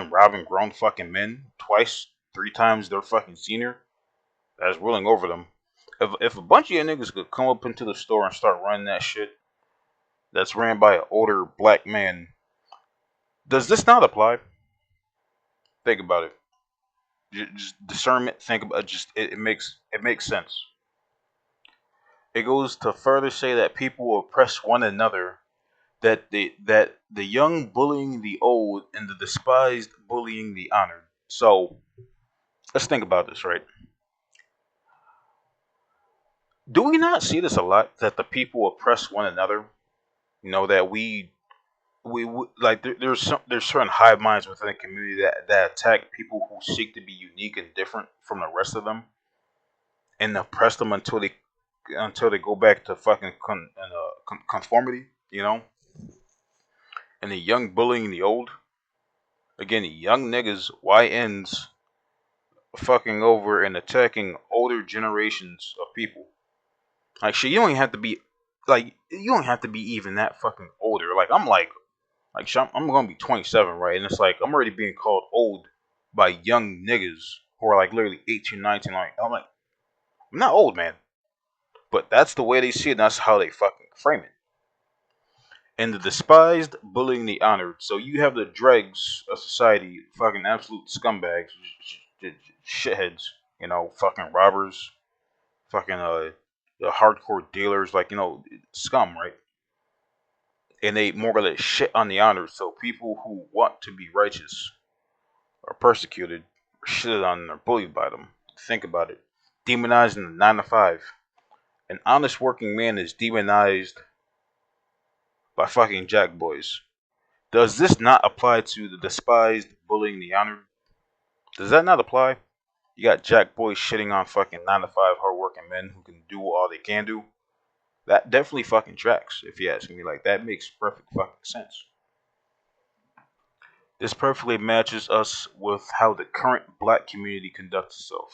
robbing grown fucking men twice, three times their fucking senior that's ruling over them. If a bunch of your niggas could come up into the store and start running that shit that's ran by an older black man, does this not apply? Think about it. Just discernment. Think about it. It makes sense. It goes to further say that people oppress one another, that the young bullying the old and the despised bullying the honored. So let's think about this, right? Do we not see this a lot that the people oppress one another? That we like there's certain hive minds within the community that attack people who seek to be unique and different from the rest of them and oppress them until they until they go back to fucking conformity, and the young bullying the old. Again, the young niggas, YNs, fucking over and attacking older generations of people. Like shit, you don't even have to be you don't have to be even that fucking older. I'm gonna be 27, right? And it's like I'm already being called old by young niggas who are like literally 18, 19. I'm not old, man. But that's the way they see it, and that's how they fucking frame it. And the despised bullying the honored. So you have the dregs of society, fucking absolute scumbags, shitheads, fucking robbers, fucking the hardcore dealers, scum, right? And they more or less shit on the honored. So people who want to be righteous are persecuted, or shitted on, or bullied by them. Think about it. Demonized in the 9 to 5. An honest working man is demonized by fucking jack boys. Does this not apply to the despised bullying the honored? Does that not apply? You got jack boys shitting on fucking 9 to 5 hardworking men who can do all they can do. That definitely fucking tracks, if you ask me. Like, that makes perfect fucking sense. This perfectly matches us with how the current black community conducts itself.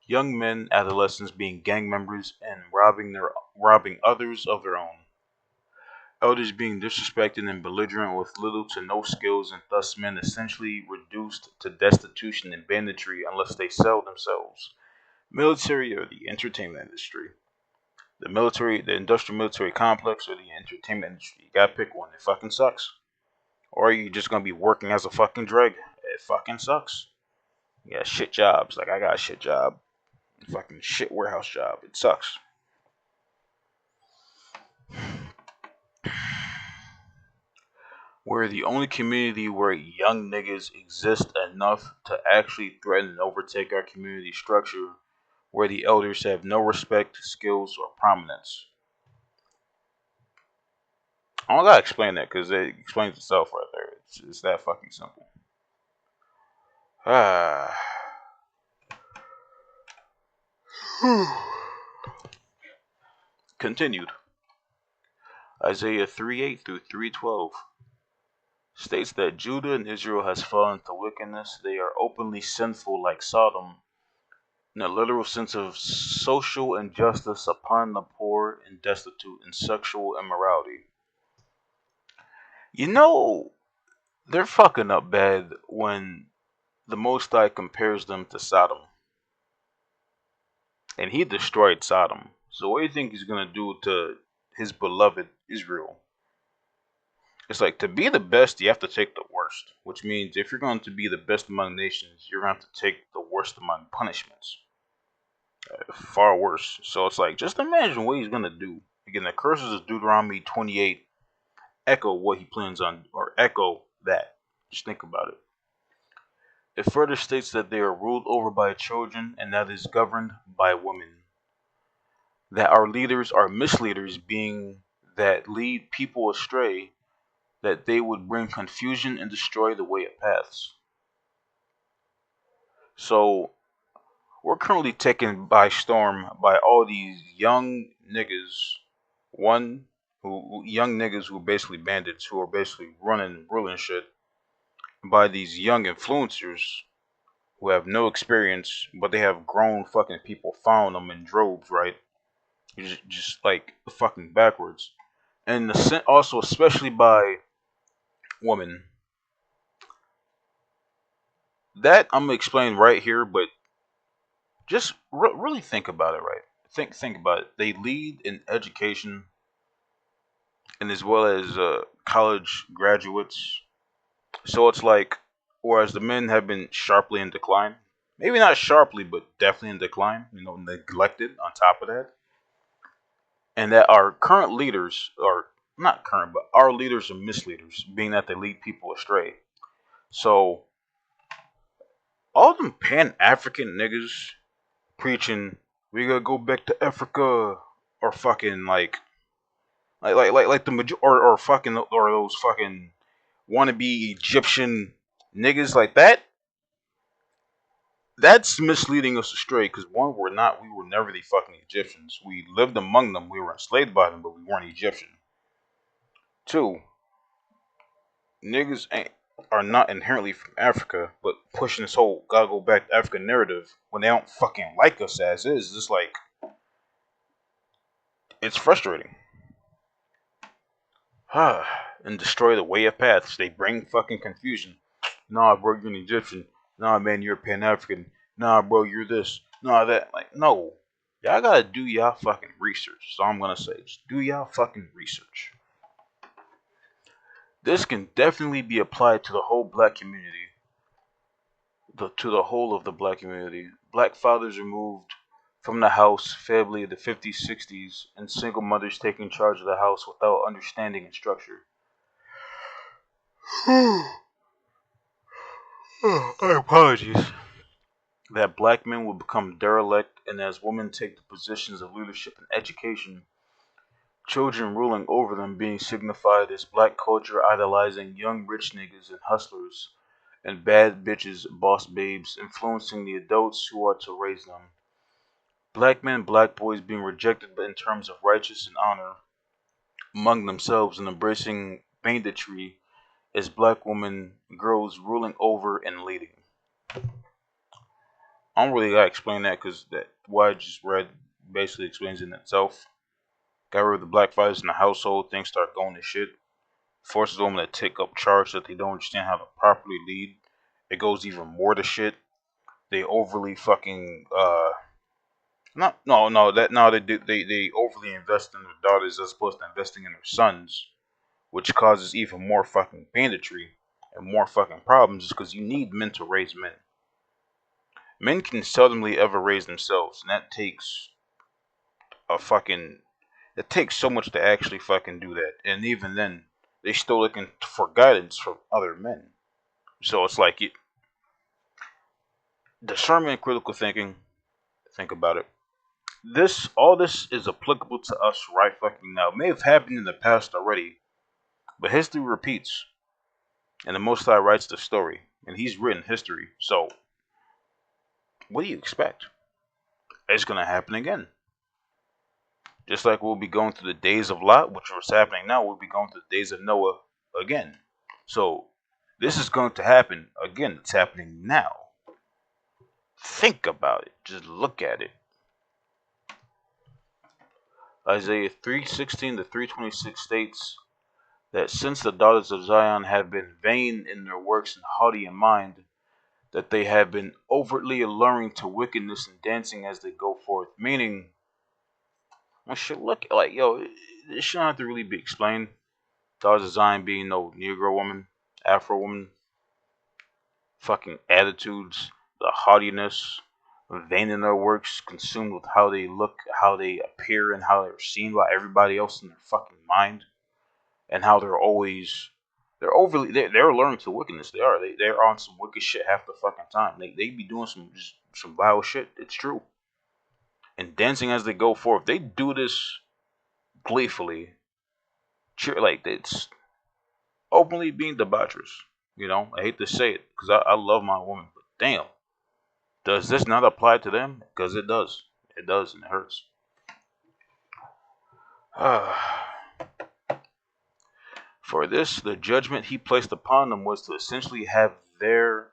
Young men, adolescents being gang members and robbing others of their own. Elders being disrespected and belligerent with little to no skills, and thus men essentially reduced to destitution and banditry unless they sell themselves. Military or the entertainment industry. The military, the industrial military complex, or the entertainment industry. You gotta pick one. It fucking sucks. Or are you just gonna be working as a fucking dreg? It fucking sucks. You got shit jobs. Like I got a shit job. Fucking shit warehouse job. It sucks. We're the only community where young niggas exist enough to actually threaten and overtake our community structure, where the elders have no respect, skills, or prominence. I don't gotta explain that because it explains itself right there. It's that fucking simple. Ah. Continued. Isaiah 3:8 through 3:12 states that Judah and Israel has fallen into wickedness. They are openly sinful like Sodom, in a literal sense of social injustice upon the poor and destitute, and sexual immorality. They're fucking up bad when the Most High compares them to Sodom. And he destroyed Sodom. So what do you think he's going to do to his beloved Israel? It's like, to be the best, you have to take the worst. Which means if you're going to be the best among nations, you're going to have to take the worst among punishments. Far worse. So it's like, just imagine what he's going to do. Again, the curses of Deuteronomy 28 echo what he plans on, or echo that. Just think about it. It further states that they are ruled over by children and that is governed by women. That our leaders are misleaders, being that lead people astray, that they would bring confusion and destroy the way of paths. So we're currently taken by storm by all these young niggas. Young niggas who are basically bandits, who are basically ruling shit, by these young influencers who have no experience, but they have grown fucking people following them in droves, right? Just like fucking backwards. And also, especially by women. That I'm gonna explain right here, but just really think about it, right? Think about it. They lead in education, and as well as college graduates. So it's like, whereas the men have been sharply in decline, maybe not sharply, but definitely in decline. Neglected on top of that, and that our current leaders, or not current, but our leaders are misleaders, being that they lead people astray. So all them Pan African niggas preaching we gotta go back to Africa, or fucking like the or fucking, or those fucking wannabe Egyptian niggas like that. That's misleading us astray. Because one, we were never the fucking Egyptians. We lived among them. We were enslaved by them, but we weren't Egyptian. Two, niggas are not inherently from Africa, but pushing this whole gotta go back to Africa narrative when they don't fucking like us as is. It's like, it's frustrating. And destroy the way of paths. They bring fucking confusion. Nah, bro, you're an Egyptian. Nah, man, you're a Pan African. Nah, bro, you're this. Nah, that. Like, no. Y'all gotta do y'all fucking research. So I'm gonna say, just do y'all fucking research. This can definitely be applied to the whole black community. To the whole of the black community. Black fathers removed from the house, family in the 50s, 60s, and single mothers taking charge of the house without understanding and structure. Apologies. That black men will become derelict, and as women take the positions of leadership and education, children ruling over them being signified as black culture idolizing young rich niggas and hustlers, and bad bitches, boss babes, influencing the adults who are to raise them. Black men, black boys being rejected in terms of righteousness and honor among themselves and embracing banditry as black women, girls ruling over and leading. I don't really gotta explain that because that what I just read basically explains it in itself. Got rid of the black fathers in the household, things start going to shit. Forces women to take up charge that they don't understand how to properly lead. It goes even more to shit. They overly fucking not no that no they overly invest in their daughters as opposed to investing in their sons, which causes even more fucking banditry and more fucking problems because you need men to raise men. Men can seldomly ever raise themselves, and that takes a fucking it takes so much to actually fucking do that. And even then, they still looking for guidance from other men. So it's like discernment, critical thinking. Think about it. All this is applicable to us right fucking now. It may have happened in the past already, but history repeats, and the Most High writes the story, and He's written history. So, what do you expect? It's gonna happen again. Just like we'll be going through the days of Lot, which was happening now, we'll be going through the days of Noah again. So this is going to happen again. It's happening now. Think about it. Just look at it. Isaiah 3:16 to 3:26 states that since the daughters of Zion have been vain in their works and haughty in mind, that they have been overtly alluring to wickedness and dancing as they go forth. Meaning, I should look like, yo, this shouldn't have to really be explained. Daughters of Zion being no Negro woman, Afro woman, fucking attitudes, the haughtiness, vain in their works, consumed with how they look, how they appear, and how they're seen by everybody else in their fucking mind, and how they're overly they're learning to wickedness. They're on some wicked shit half the fucking time. They be doing some vile shit. It's true. And dancing as they go forth, they do this gleefully. Like it's openly being debaucherous. You know, I hate to say it because I love my woman, but damn, does this not apply to them? Because it does. It does, and it hurts. For this, the judgment he placed upon them was to essentially have their,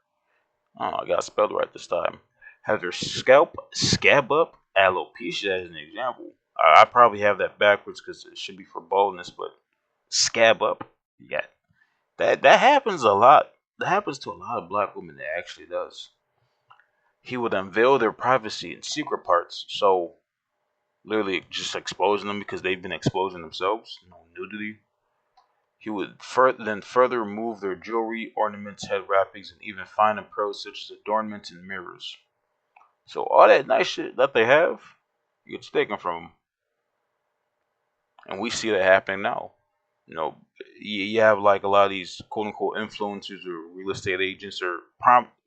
oh, I got spelled right this time, have their scab up, alopecia as an example. I probably have that backwards because it should be for boldness, but scab up, yeah, that happens a lot. That happens to a lot of black women. It actually does. He would unveil their privacy and secret parts, so literally just exposing them because they've been exposing themselves. No nudity. He would then further remove their jewelry, ornaments, head wrappings, and even fine and pearls such as adornments and mirrors. So all that nice shit that they have gets taken from them, and we see that happening now. You know, you have like a lot of these quote unquote influencers or real estate agents or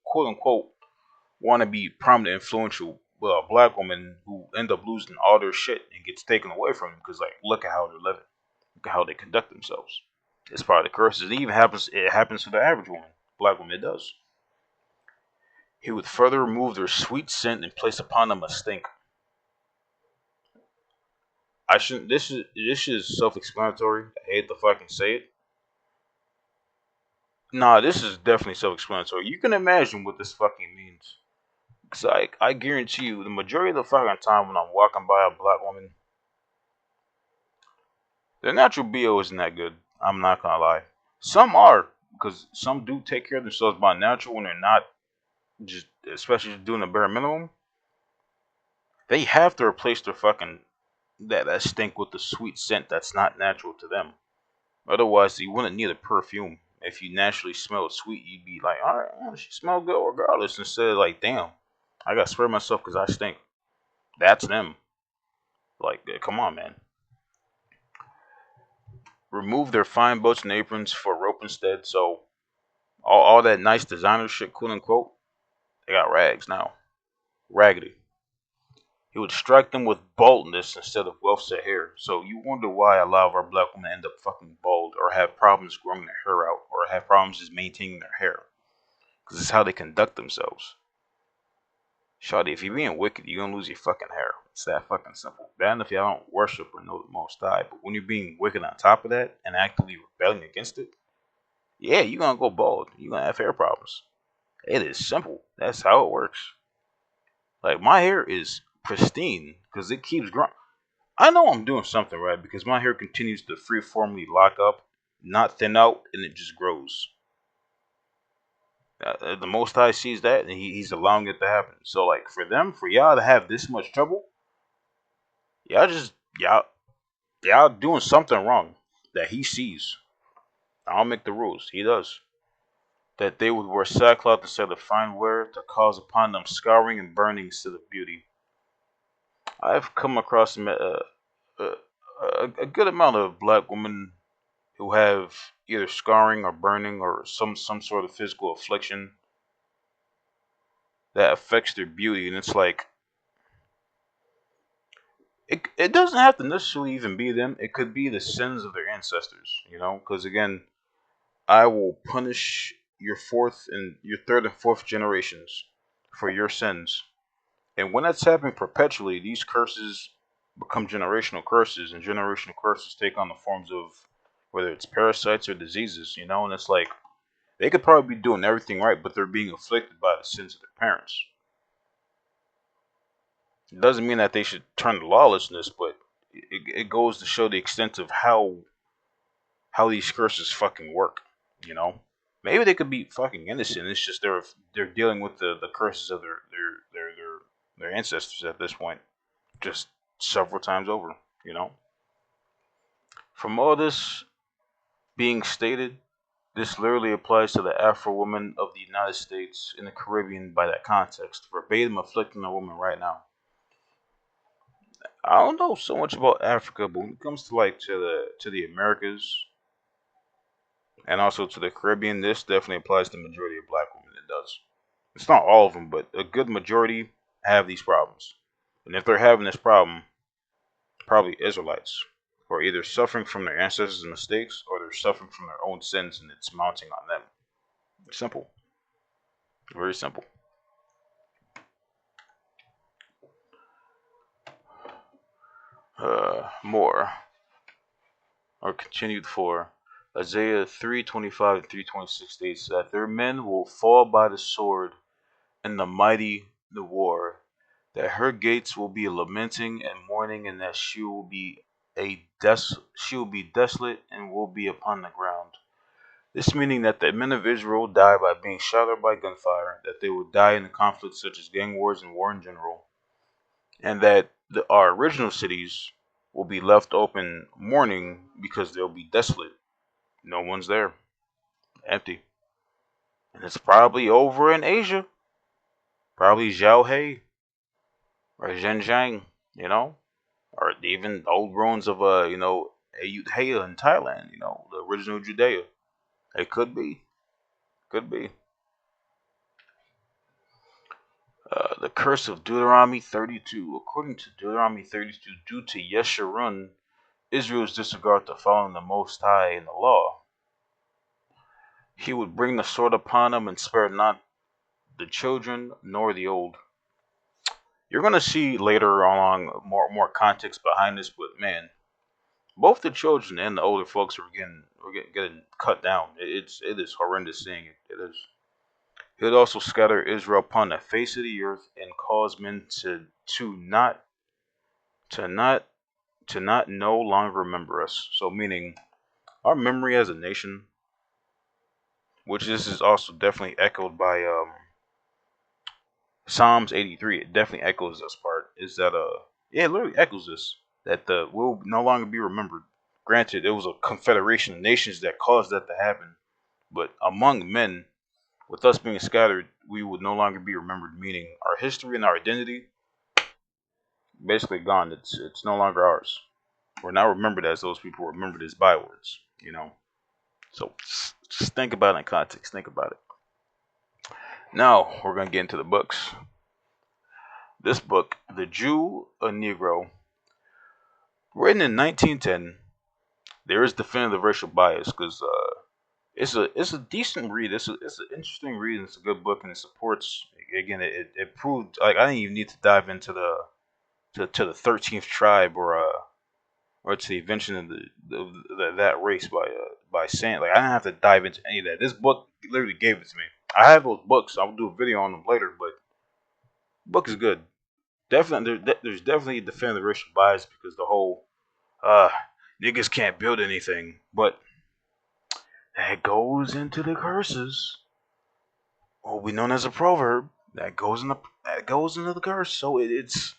quote unquote want to be prominent, influential black women who end up losing all their shit and gets taken away from them because like look at how they're living, look at how they conduct themselves. It's part of the curses. It even happens. It happens to the average woman, black woman. It does. He would further remove their sweet scent and place upon them a stink. I shouldn't. This is self-explanatory. I hate to fucking say it. Nah, this is definitely self-explanatory. You can imagine what this fucking means. Cause I guarantee you, the majority of the fucking time when I'm walking by a black woman, their natural BO isn't that good. I'm not gonna lie. Some are, because some do take care of themselves by natural when they're not just, especially just doing the bare minimum. They have to replace their fucking that stink with the sweet scent that's not natural to them. Otherwise, you wouldn't need a perfume. If you naturally smelled sweet, you'd be like, all right, she smell good regardless. Instead of like, damn, I gotta spray myself because I stink. That's them. Like, come on, man. Remove their fine boats and aprons for rope instead. So all that nice designer shit, quote unquote, they got rags now. Raggedy. He would strike them with baldness instead of well set hair. So you wonder why a lot of our black women end up fucking bald or have problems growing their hair out or have problems just maintaining their hair. Because it's how they conduct themselves. Shawty, if you're being wicked, you're gonna lose your fucking hair. It's that fucking simple. Bad if y'all don't worship or know the Most High, but when you're being wicked on top of that and actively rebelling against it, yeah, you're gonna go bald. You're gonna have hair problems. It is simple. That's how it works. Like my hair is pristine because it keeps growing. I know I'm doing something right because my hair continues to freeformly lock up, not thin out, and it just grows. The Most High sees that, and he's allowing it to happen. So, like, for y'all to have this much trouble, y'all just y'all doing something wrong that he sees. I don't make the rules; he does. That they would wear sackcloth instead of fine wear to cause upon them scouring and burning instead of beauty. I've come across a, a good amount of black women who have either scarring or burning or some sort of physical affliction that affects their beauty, and it's like it doesn't have to necessarily even be them. It could be the sins of their ancestors, because again, I will punish your fourth and your third and fourth generations for your sins. And when that's happening perpetually, these curses become generational curses, and generational curses take on the forms of whether it's parasites or diseases, and it's like they could probably be doing everything right, but they're being afflicted by the sins of their parents. It doesn't mean that they should turn to lawlessness, but it goes to show the extent of how these curses fucking work. You know, maybe they could be fucking innocent. It's just they're dealing with the curses of their ancestors at this point, just several times over. You know, from all this being stated, this literally applies to the Afro woman of the United States in the Caribbean by that context, verbatim afflicting a woman right now. I don't know so much about Africa, but when it comes to like to the Americas and also to the Caribbean, this definitely applies to the majority of black women. It does. It's not all of them, but a good majority have these problems. And if they're having this problem, probably Israelites, who are either suffering from their ancestors' mistakes or they're suffering from their own sins and it's mounting on them. Simple. Very simple. More are continued for Isaiah 3:25 and 3:26 states that their men will fall by the sword and the mighty the war, that her gates will be lamenting and mourning, and that she will be desolate and will be upon the ground. This meaning that the men of Israel die by being shot or by gunfire, that they will die in the conflicts such as gang wars and war in general, and that our original cities will be left open mourning because they'll be desolate. No one's there, empty, and it's probably over in Asia, probably Zhao or Zhenjiang, or even old ruins of Ayut Haya in Thailand, the original Judea. It could be. The curse of Deuteronomy 32. According to Deuteronomy 32, due to Yeshurun, Israel's disregard to following the Most High in the law, he would bring the sword upon them and spare not the children nor the old. You're gonna see later on more context behind this, but man, both the children and the older folks getting cut down. It is horrendous seeing it. It is. He would also scatter Israel upon the face of the earth and cause men to not to not to not no longer remember us. So meaning our memory as a nation, which this is also definitely echoed by Psalms 83. It definitely echoes this part. Is that yeah, it literally echoes this that the will no longer be remembered. Granted, it was a confederation of nations that caused that to happen, but among men, with us being scattered, we would no longer be remembered. Meaning, our history and our identity basically gone. It's no longer ours. We're not remembered as those people were remembered as bywords. You know. So just think about it in context. Think about it. Now we're gonna get into the books. This book, The Jew, a Negro, written in 1910. There is definitive racial bias because it's a decent read. It's an interesting read. And it's a good book and it supports. Again, it proved like I didn't even need to dive into to the 13th tribe or to the invention of that race by saying like I didn't have to dive into any of that. This book literally gave it to me. I have those books. I'll do a video on them later, but the book is good. Definitely, there's definitely definitive racial bias because the whole uh niggas can't build anything, but that goes into the curses. What will be known as a proverb that goes into the curse. So it's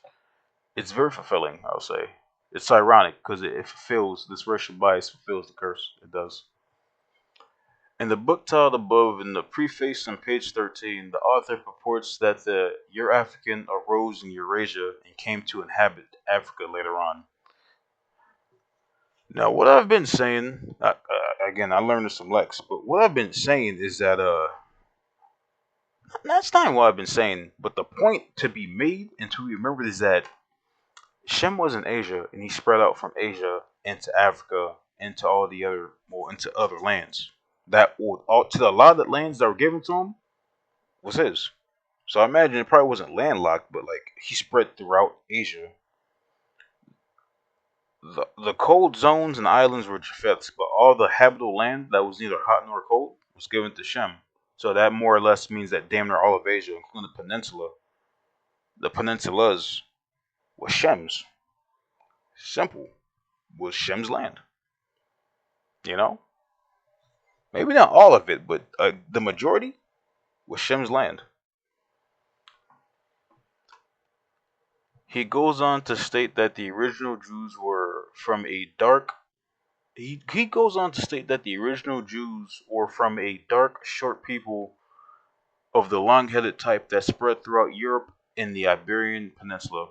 very fulfilling. I'll say it's ironic because it fulfills this racial bias fulfills the curse. It does. In the book titled above, in the preface on page 13, the author purports that the African arose in Eurasia and came to inhabit Africa later on. Now, what I've been saying, again, I learned this from Lex, but what I've been saying is that that's not what I've been saying, but the point to be made and to be remembered is that Shem was in Asia and he spread out from Asia into Africa, into all the other, well, into other lands. That would all to a lot of the lands that were given to him was his. So I imagine it probably wasn't landlocked, but like he spread throughout Asia. The cold zones and islands were Japheth's, but all the habitable land that was neither hot nor cold was given to Shem. So that more or less means that damn near all of Asia, including the peninsulas, was Shem's. Simple. Was Shem's land. You know? Maybe not all of it, but the majority was Shem's land. He goes on to state that the original Jews were from a dark. He goes on to state that the original Jews were from a dark, short people of the long-headed type that spread throughout Europe and the Iberian Peninsula.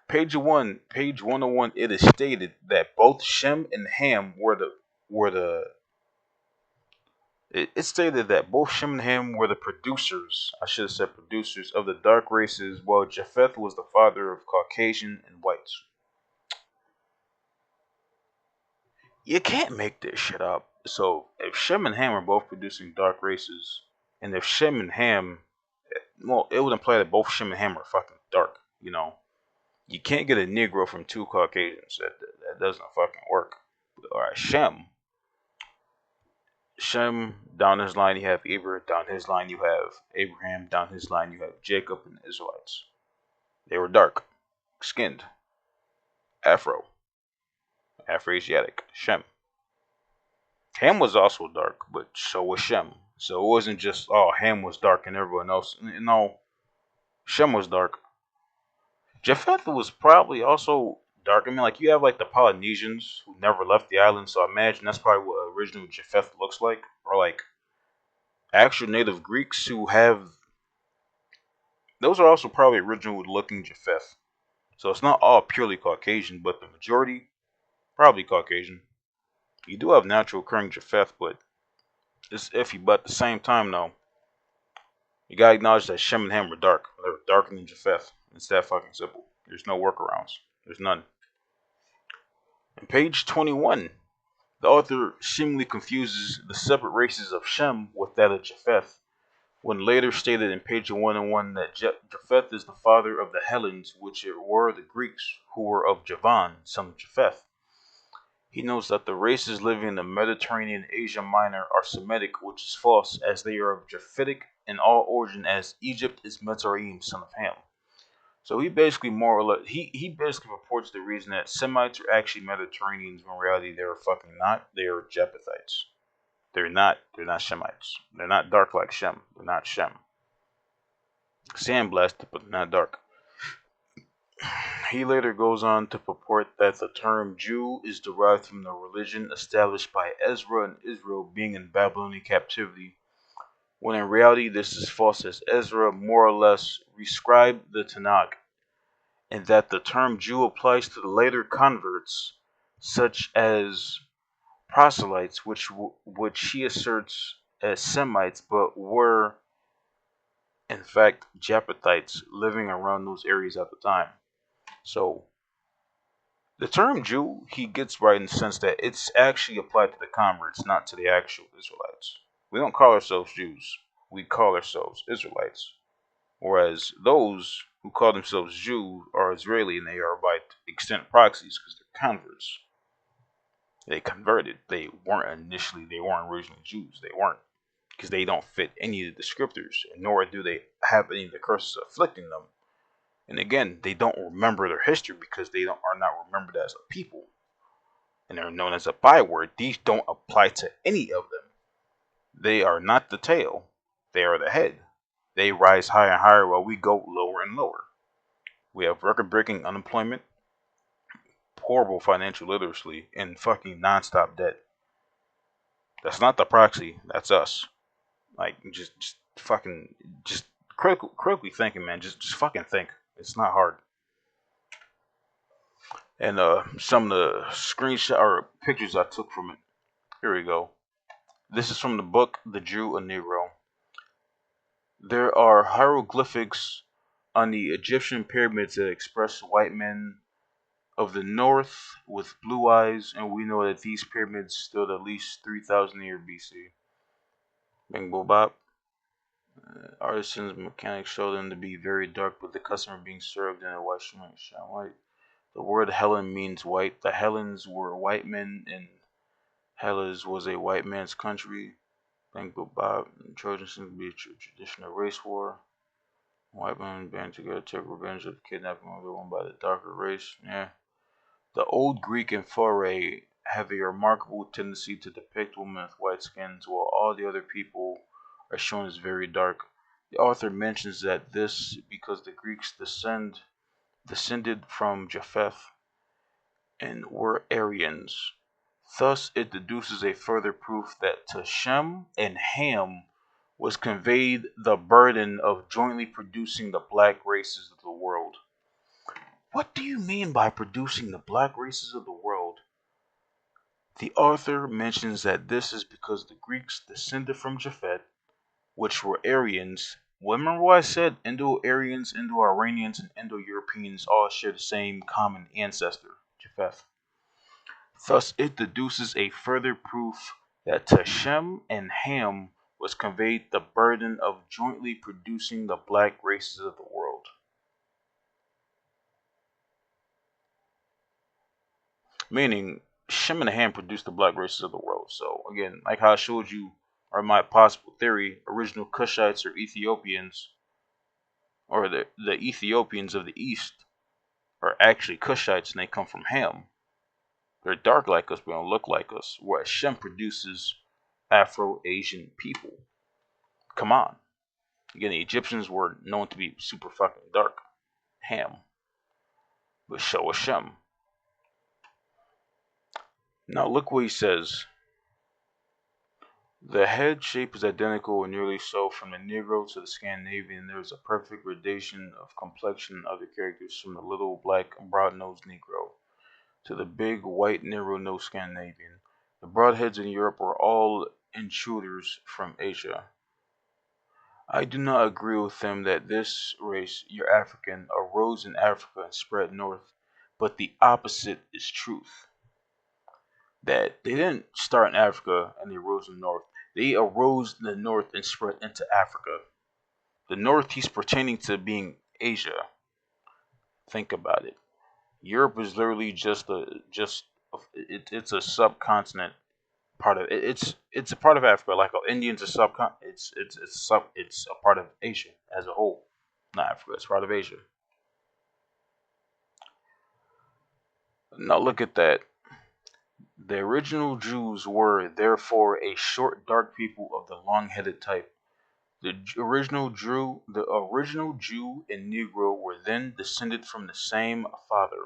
Page 101, it is stated that both Shem and Ham were the it stated that both Shem and Ham were the producers, I should have said producers, of the dark races, while Japheth was the father of Caucasian and whites. You can't make this shit up. So if Shem and Ham are both producing dark races, and if Shem and Ham, well, it would imply that both Shem and Ham are fucking dark. You know, you can't get a Negro from two Caucasians. That doesn't fucking work. All right, Shem, down his line you have Eber, down his line you have Abraham, down his line you have Jacob and the Israelites. They were dark, skinned, Afro-Asiatic, Shem. Ham was also dark, but so was Shem. So it wasn't just, oh, Ham was dark and everyone else. No, Shem was dark. Japheth was probably also dark. I mean, like, you have, like, the Polynesians who never left the island, so I imagine that's probably what original Japheth looks like. Or, like, actual native Greeks who have. Those are also probably original looking Japheth. So it's not all purely Caucasian, but the majority, probably Caucasian. You do have natural occurring Japheth, but it's iffy. But at the same time, though, you gotta acknowledge that Shem and Ham were dark. They were darker than Japheth. It's that fucking simple. There's no workarounds. There's none. On page 21, the author seemingly confuses the separate races of Shem with that of Japheth when later stated in page 101 that Japheth is the father of the Hellenes, which were the Greeks who were of Javan, son of Japheth. He notes that the races living in the Mediterranean Asia Minor are Semitic, which is false, as they are of Japhetic in all origin, as Egypt is Mizraim, son of Ham. So he basically more or less he basically purports the reason that Semites are actually Mediterraneans when in reality they are fucking not. They are Japhethites. They're not Shemites. They're not dark like Shem. They're not Shem. Sandblasted, but not dark. He later goes on to purport that the term Jew is derived from the religion established by Ezra and Israel being in Babylonian captivity, when in reality this is false, as Ezra more or less reascribed the Tanakh, and that the term Jew applies to the later converts, such as proselytes, which he asserts as Semites, but were in fact Japhethites living around those areas at the time. So the term Jew he gets right in the sense that it's actually applied to the converts, not to the actual Israelites. We don't call ourselves Jews. We call ourselves Israelites. Whereas those who call themselves Jews are Israeli, and they are by extent proxies because they're converts. They converted. They weren't originally Jews. They weren't, because they don't fit any of the scriptures, nor do they have any of the curses afflicting them. And again, they don't remember their history because they are not remembered as a people, and they're known as a byword. These don't apply to any of them. They are not the tail; they are the head. They rise higher and higher while we go lower and lower. We have record-breaking unemployment, horrible financial literacy, and fucking non-stop debt. That's not the proxy. That's us. Like just fucking just critically thinking, man. Just fucking think. It's not hard. And some of the screenshot or pictures I took from it. Here we go. This is from the book The Jew, a Negro. There are hieroglyphics on the Egyptian pyramids that express white men of the north with blue eyes, and we know that these pyramids stood at least 3,000 years BC. Bing Bo Bop. Artisans and mechanics show them to be very dark, with the customer being served in a white shine white. The word Hellen means white. The Hellenes were white men, and Hellas was a white man's country. Bing Bo Bop. Trojans seem to be a traditional race war. White men band together to take revenge of kidnapping of everyone by the darker race. Yeah. The Old Greek and Foray have a remarkable tendency to depict women with white skins, while all the other people are shown as very dark. The author mentions that this because the Greeks descended from Japheth and were Aryans. Thus, it deduces a further proof that to Shem and Ham was conveyed the burden of jointly producing the black races of the world. What do you mean by producing the black races of the world? The author mentions that this is because the Greeks descended from Japhet, which were Aryans. Remember what I said? Indo-Aryans, Indo-Iranians, and Indo-Europeans all share the same common ancestor, Japheth. Thus, it deduces a further proof that to Shem and Ham was conveyed the burden of jointly producing the black races of the world. Meaning, Shem and Ham produced the black races of the world. So, again, like how I showed you, or my possible theory, original Cushites or Ethiopians, or the Ethiopians of the East, are actually Cushites and they come from Ham. They're dark like us, but don't look like us. Whereas Shem produces Afro-Asian people. Come on. Again, the Egyptians were known to be super fucking dark. Ham. But so is Shem. Now look what he says. The head shape is identical or nearly so from the Negro to the Scandinavian. There is a perfect gradation of complexion and other characters from the little black broad-nosed Negro to the big white narrow-nosed Scandinavian. The broadheads in Europe are all intruders from Asia. I do not agree with them that this race, your African, arose in Africa and spread north, but the opposite is truth. That they didn't start in Africa and they arose in the north. They arose in the north and spread into Africa. The North, he's pertaining to being Asia. Think about it. Europe is literally it's a subcontinent part of it. It's a part of Africa. Like Indians a subcon. It's a part of Asia as a whole. Not Africa. It's part of Asia. Now look at that. The original Jews were therefore a short, dark people of the long-headed type. The original Jew and Negro were then descended from the same father.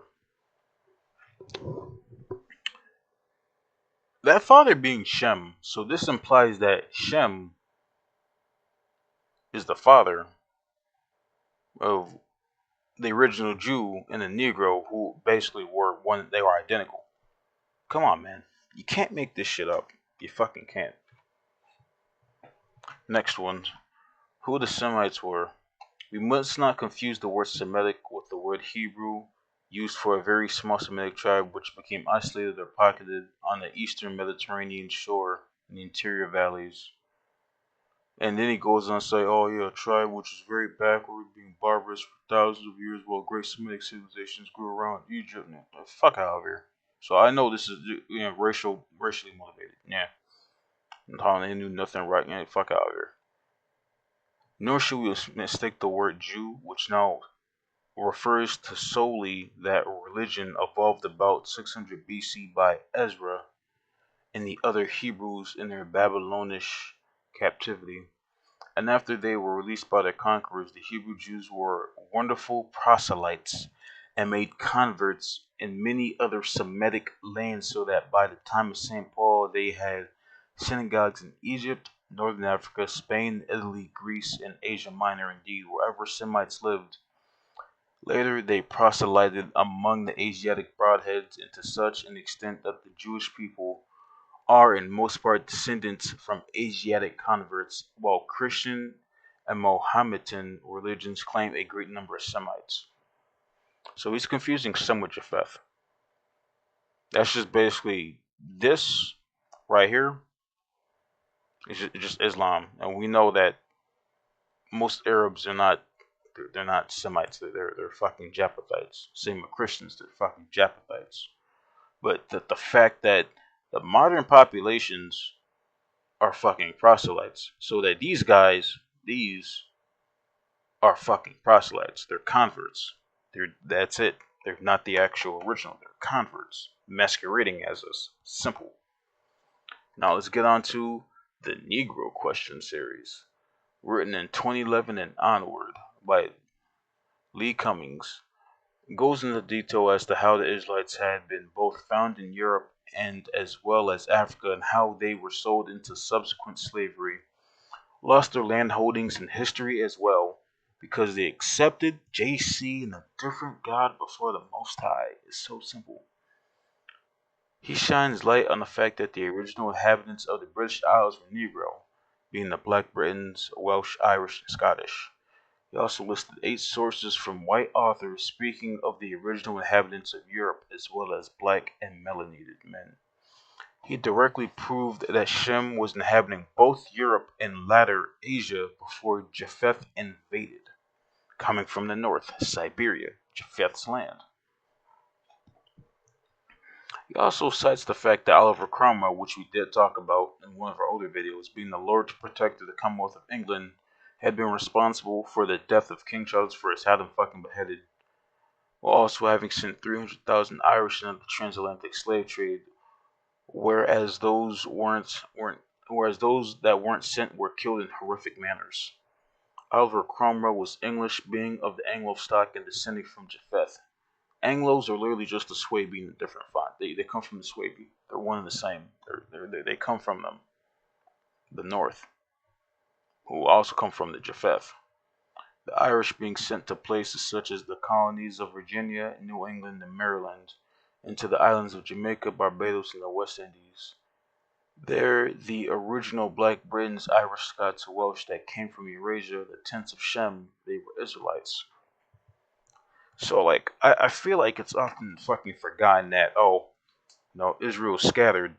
That father being Shem, so this implies that Shem is the father of the original Jew and the Negro, who basically were one. They were identical. Come on, man. You can't make this shit up. You fucking can't. Next one. Who the Semites were. We must not confuse the word Semitic with the word Hebrew, used for a very small Semitic tribe which became isolated or pocketed on the eastern Mediterranean shore in the interior valleys. And then he goes on to say, oh yeah, a tribe which is very backward, being barbarous for thousands of years while great Semitic civilizations grew around Egypt. Fuck out of here. So I know this is racially motivated. Yeah. They knew nothing right. Yeah, fuck out of here. Nor should we mistake the word Jew, which now refers to solely that religion evolved about 600 BC by Ezra and the other Hebrews in their Babylonish captivity. And after they were released by their conquerors, the Hebrew Jews were wonderful proselytes and made converts in many other Semitic lands, so that by the time of St. Paul they had synagogues in Egypt, Northern Africa, Spain, Italy, Greece, and Asia Minor. Indeed, wherever Semites lived. Later, they proselyted among the Asiatic broadheads, and to such an extent that the Jewish people are in most part descendants from Asiatic converts, while Christian and Mohammedan religions claim a great number of Semites. So he's confusing some with Japheth. That's just basically this right here is just Islam, and we know that most Arabs are not. They're not Semites. They're fucking Japhethites. Same with Christians. They're fucking Japhethites. But the fact that the modern populations are fucking proselytes, so that these are fucking proselytes. They're converts. That's it. They're not the actual original. They're converts masquerading as us. Simple. Now let's get on to the Negro Question series, written in 2011 and onward by Lee Cummings. Goes into detail as to how the Israelites had been both found in Europe and as well as Africa, and how they were sold into subsequent slavery, lost their land holdings and history as well, because they accepted JC and a different God before the Most High. It's so simple. He shines light on the fact that the original inhabitants of the British Isles were Negro, being the Black Britons, Welsh, Irish, and Scottish. He also listed 8 sources from white authors speaking of the original inhabitants of Europe as well as black and melanated men. He directly proved that Shem was inhabiting both Europe and latter Asia before Japheth invaded, coming from the north, Siberia, Japheth's land. He also cites the fact that Oliver Cromwell, which we did talk about in one of our older videos, being the Lord Protector of the Commonwealth of England, had been responsible for the death of King Charles I, had him fucking beheaded, while also having sent 300,000 Irish into the transatlantic slave trade, whereas those that weren't sent were killed in horrific manners. Oliver Cromwell was English, being of the Anglo stock and descending from Japheth. Anglos are literally just the Swabi in a different font. They come from the Swabi. They're one and the same. They come from them, the North, who also come from the Japheth. The Irish being sent to places such as the colonies of Virginia, New England, and Maryland, and to the islands of Jamaica, Barbados, and the West Indies. There, the original Black Britons, Irish, Scots, and Welsh that came from Eurasia, the tents of Shem, they were Israelites. So, like, I feel like it's often fucking forgotten that, Israel scattered.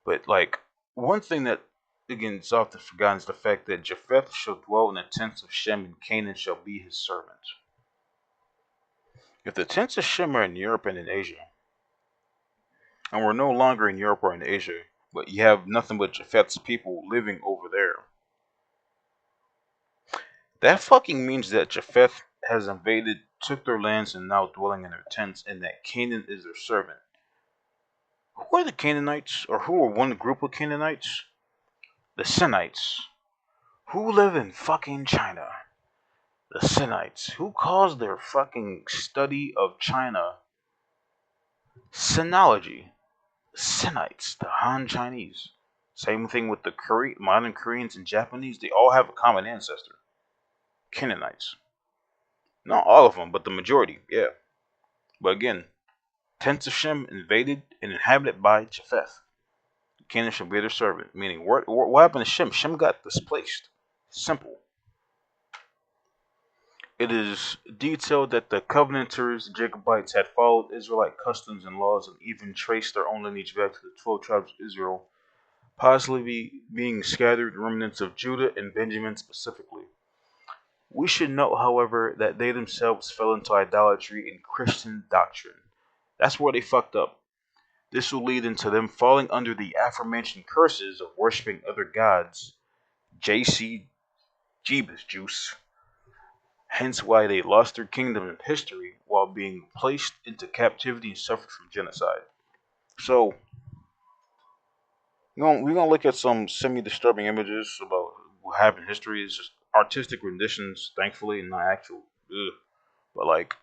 But, like, one thing that again, it's often forgotten is the fact that Japheth shall dwell in the tents of Shem, and Canaan shall be his servant. If the tents of Shem are in Europe and in Asia, and we're no longer in Europe or in Asia, but you have nothing but Japheth's people living over there, that fucking means that Japheth has invaded, took their lands, and now dwelling in their tents, and that Canaan is their servant. Who are the Canaanites, or who are one group of Canaanites? The Sinites, who live in fucking China. The Sinites, who calls their fucking study of China Sinology. The Sinites, the Han Chinese. Same thing with the modern Koreans and Japanese. They all have a common ancestor. Canaanites. Not all of them, but the majority, yeah. But again, tents of Shem invaded and inhabited by Japheth. Canaan shall be their servant. Meaning, what happened to Shem? Shem got displaced. Simple. It is detailed that the Covenanters, Jacobites, had followed Israelite customs and laws and even traced their own lineage back to the 12 tribes of Israel, possibly being scattered remnants of Judah and Benjamin specifically. We should note, however, that they themselves fell into idolatry and Christian doctrine. That's where they fucked up. This will lead into them falling under the aforementioned curses of worshipping other gods, JC Jeebus Juice. Hence why they lost their kingdom in history while being placed into captivity and suffered from genocide. So, we're gonna look at some semi-disturbing images about what happened in history. It's just artistic renditions, thankfully, and not actual. Ugh. But like,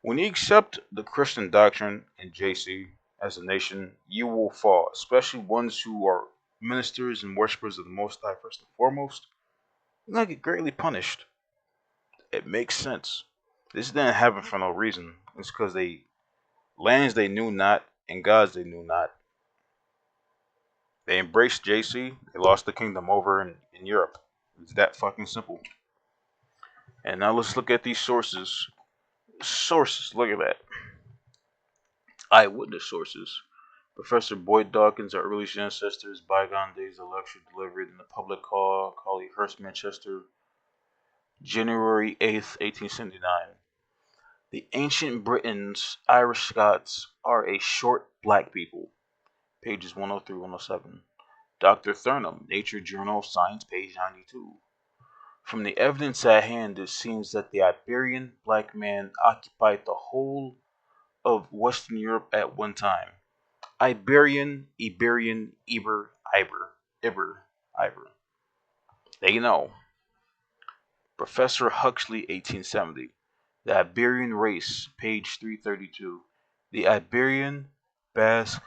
when you accept the Christian doctrine and JC as a nation, you will fall, especially ones who are ministers and worshippers of the Most High first and foremost. You're gonna get greatly punished. It makes sense. This didn't happen for no reason. It's because they lands they knew not and gods they knew not. They embraced JC. They lost the kingdom over in Europe. It's that fucking simple. And now let's look at these sources. Sources, look at that. Eyewitness sources. Professor Boyd Dawkins, our earliest ancestors, bygone days, a lecture delivered in the public hall, Collyhurst, Manchester, January 8th, 1879. The ancient Britons, Irish Scots, are a short black people. Pages 103, 107. Dr. Thurnham, Nature Journal of Science, page 92. From the evidence at hand, it seems that the Iberian black man occupied the whole of Western Europe at one time. Iberian, Iber. They know. Professor Huxley, 1870. The Iberian race, page 332. The Iberian, Basque,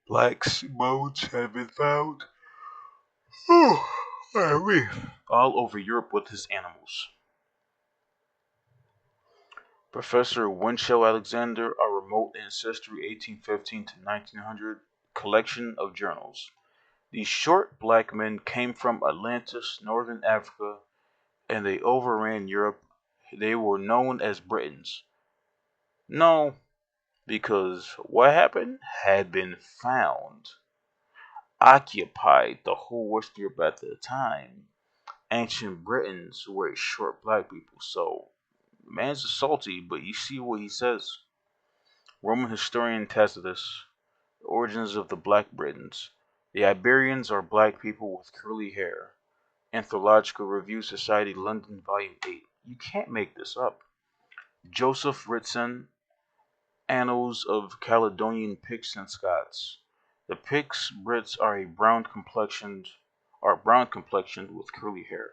blacks, modes have been found all over Europe with his animals. Professor Winchell Alexander, A Remote Ancestry, 1815 to 1900, collection of journals. These short black men came from Atlantis, northern Africa, and they overran Europe. They were known as Britons. No, because what happened had been found. Occupied the whole West Europe at the time. Ancient Britons were short black people, so man's salty, but you see what he says. Roman historian Tacitus, The Origins of the Black Britons. The Iberians are black people with curly hair. Anthological Review Society, London, Volume 8. You can't make this up. Joseph Ritson, Annals of Caledonian Picts and Scots. The Picts Brits are brown complexioned with curly hair.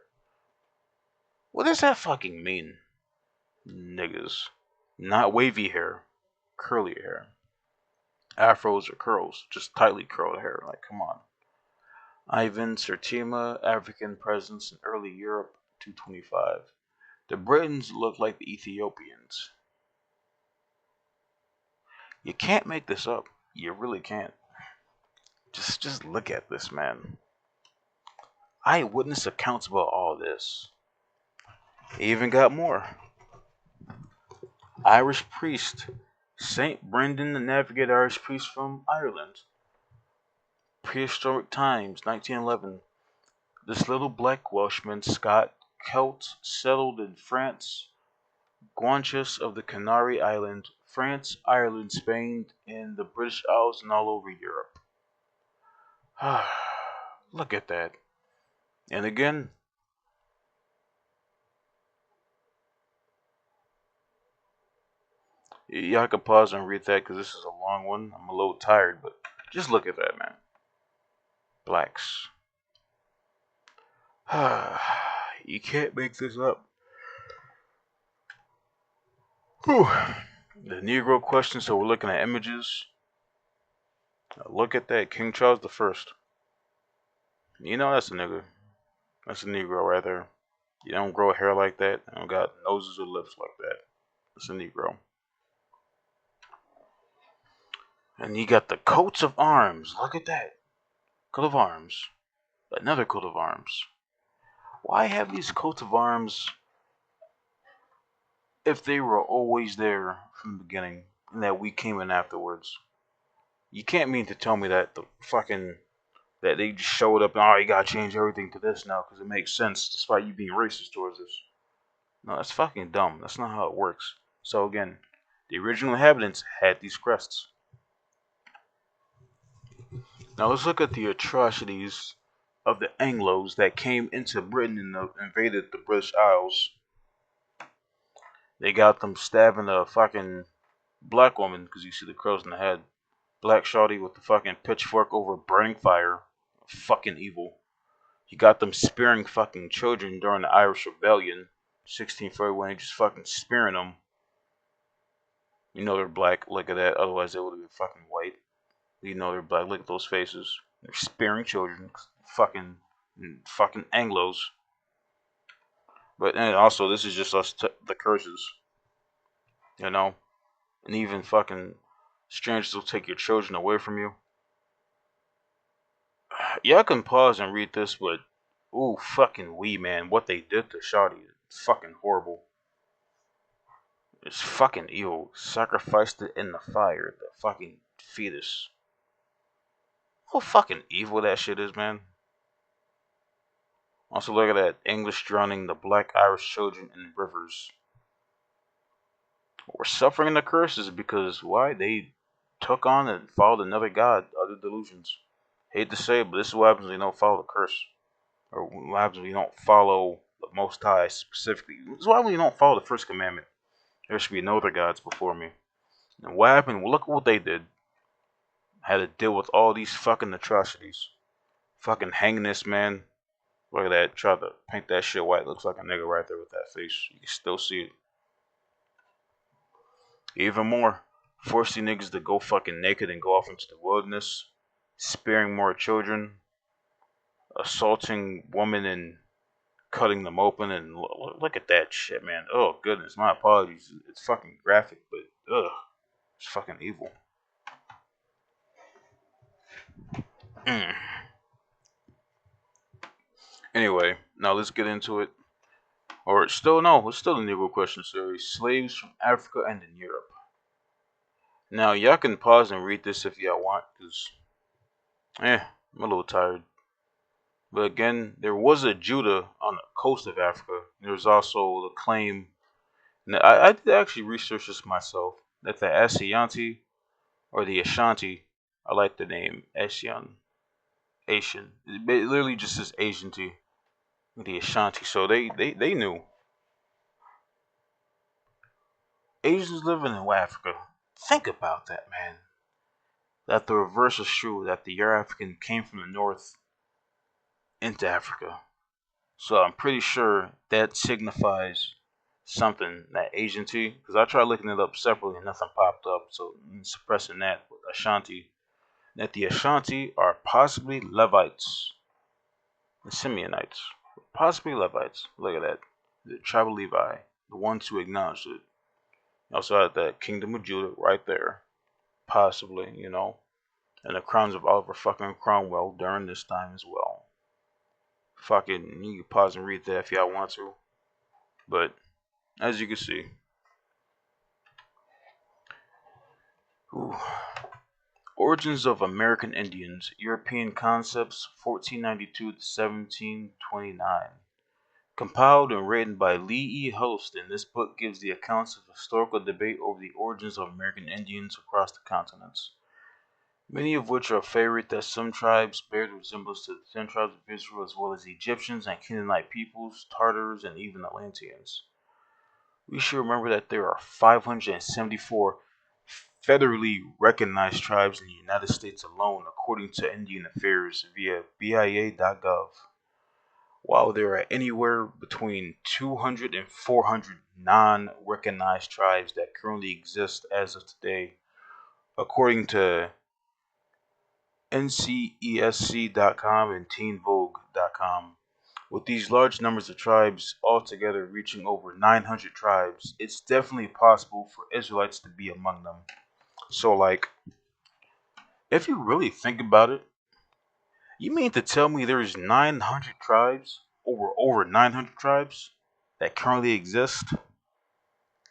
What does that fucking mean? Niggas. Not wavy hair, curly hair. Afros or curls, just tightly curled hair. Like, come on. Ivan Sertima, African presence in early Europe, 225. The Britons look like the Ethiopians. You can't make this up. You really can't. Just look at this, man. Eyewitness accounts about all this. They even got more. Irish priest. Saint Brendan the Navigator, Irish priest from Ireland. Prehistoric Times, 1911. This little black Welshman, Scott, Celt, settled in France, Guanches of the Canary Islands, France, Ireland, Spain, and the British Isles, and all over Europe. Look at that. And again, y'all can pause and read that because this is a long one. I'm a little tired, but just look at that, man. Blacks. You can't make this up. Whew. The Negro question, so we're looking at images. Look at that, King Charles the First. You know that's a nigga. That's a Negro right there. You don't grow hair like that. You don't got noses or lips like that. That's a Negro. And you got the coats of arms. Look at that. Coat of arms. Another coat of arms. Why have these coats of arms if they were always there from the beginning and that we came in afterwards? You can't mean to tell me that that they just showed up and you gotta change everything to this now because it makes sense despite you being racist towards this. No, that's fucking dumb. That's not how it works. So again, the original inhabitants had these crests. Now let's look at the atrocities of the Anglos that came into Britain and invaded the British Isles. They got them stabbing a fucking black woman because you see the crows in the head. Black shawty with the fucking pitchfork over burning fire. Fucking evil. You got them spearing fucking children during the Irish Rebellion. 1641, just fucking spearing them. You know they're black. Look at that. Otherwise they would have been fucking white. You know they're black. Look at those faces. They're spearing children. Fucking Anglos. But and also this is just us the curses. You know? And even fucking strangers will take your children away from you. Y'all can pause and read this, but ooh, fucking man, what they did to Shawty is fucking horrible. It's fucking evil. Sacrificed it in the fire, the fucking fetus. How fucking evil that shit is, man. Also, look at that English drowning the black Irish children in rivers. We're suffering the curses because why? They took on and followed another god, other delusions. Hate to say it, but this is what happens when you don't follow the curse. Or what happens when you don't follow the Most High specifically. This is why when you don't follow the first commandment. There should be no other gods before me. And what happened? Well, look at what they did. Had to deal with all these fucking atrocities. Fucking hanging this man. Look at that. Try to paint that shit white. Looks like a nigga right there with that face. You can still see it. Even more. Forcing niggas to go fucking naked and go off into the wilderness. Sparing more children. Assaulting women and cutting them open. And look at that shit, man. Oh, goodness. My apologies. It's fucking graphic, but ugh. It's fucking evil. Anyway, now let's get into it. Or it's still the Negro question series. Slaves from Africa and in Europe. Now y'all can pause and read this if y'all want, cause I'm a little tired. But again, there was a Judah on the coast of Africa. There's also the claim. Now, I did actually research this myself. That the Ashanti or the Ashanti, I like the name Asian. Asian. It literally just says Asianty. The Ashanti. So they knew. Asians living in Africa. Think about that, man. That the reverse is true. That the Euro-African came from the north into Africa. So I'm pretty sure that signifies something, that Asianty. Because I tried looking it up separately and nothing popped up. So I'm suppressing that with Ashanti. That the Ashanti are possibly Levites. The Simeonites. Possibly Levites. Look at that. The tribe of Levi. The ones who acknowledged it. You also had the Kingdom of Judah right there. Possibly, you know. And the crowns of Oliver fucking Cromwell during this time as well. Fucking, you can pause and read that if y'all want to. But, as you can see. Ooh. Origins of American Indians, European Concepts, 1492 to 1729. Compiled and written by Lee E. Holston, this book gives the accounts of historical debate over the origins of American Indians across the continents, many of which are favorite that some tribes bear resemblance to the 10 tribes of Israel, as well as Egyptians and Canaanite peoples, Tartars, and even Atlanteans. We should remember that there are 574 federally recognized tribes in the United States alone, according to Indian Affairs via BIA.gov, while there are anywhere between 200 and 400 non recognized tribes that currently exist as of today, according to NCESC.com and TeenVogue.com. With these large numbers of tribes altogether reaching over 900 tribes, it's definitely possible for Israelites to be among them. So, like, if you really think about it, you mean to tell me there's 900 tribes, over 900 tribes, that currently exist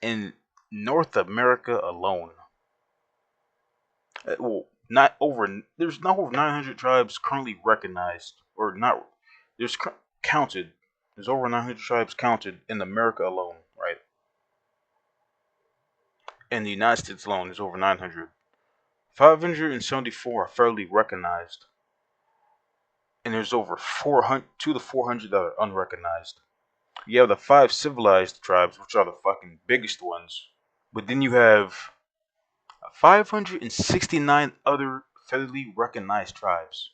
in North America alone? Well, not over. There's not over 900 tribes currently recognized, or not. There's counted. There's over 900 tribes counted in America alone, right? In the United States alone, there's over 900. 574 are fairly recognized, and there's over 400, 2 to 400 that are unrecognized. You have the 5 civilized tribes, which are the fucking biggest ones, but then you have 569 other federally recognized tribes.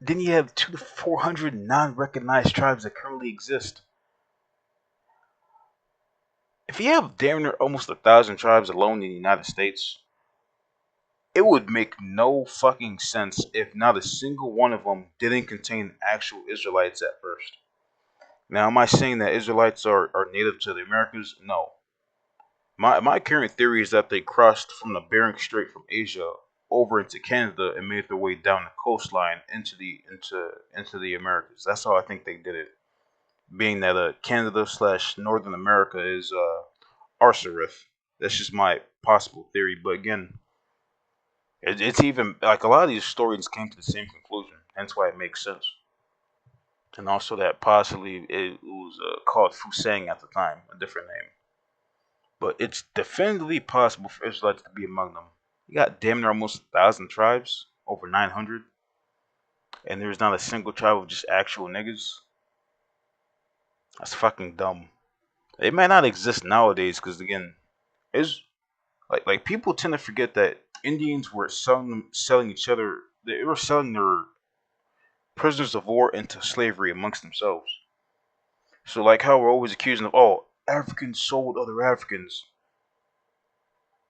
Then you have 2 to 400 non-recognized tribes that currently exist. If you have damn near almost 1,000 tribes alone in the United States, it would make no fucking sense if not a single one of them didn't contain actual Israelites at first. Now, am I saying that Israelites are native to the Americas? No. My current theory is that they crossed from the Bering Strait from Asia over into Canada and made their way down the coastline into the Americas. That's how I think they did it. Being that Canada slash Northern America is Arsarith. That's just my possible theory. But again, it's even like a lot of these historians came to the same conclusion. Hence why it makes sense. And also that possibly it was called Fusang at the time, a different name. But it's definitively possible for Israelites to be among them. You got damn near almost 1,000 tribes, over 900, and there's not a single tribe of just actual niggas. That's fucking dumb. It might not exist nowadays because again, it's like people tend to forget that Indians were selling each other. They were selling their prisoners of war into slavery amongst themselves. So like how we're always accusing of Africans sold other Africans.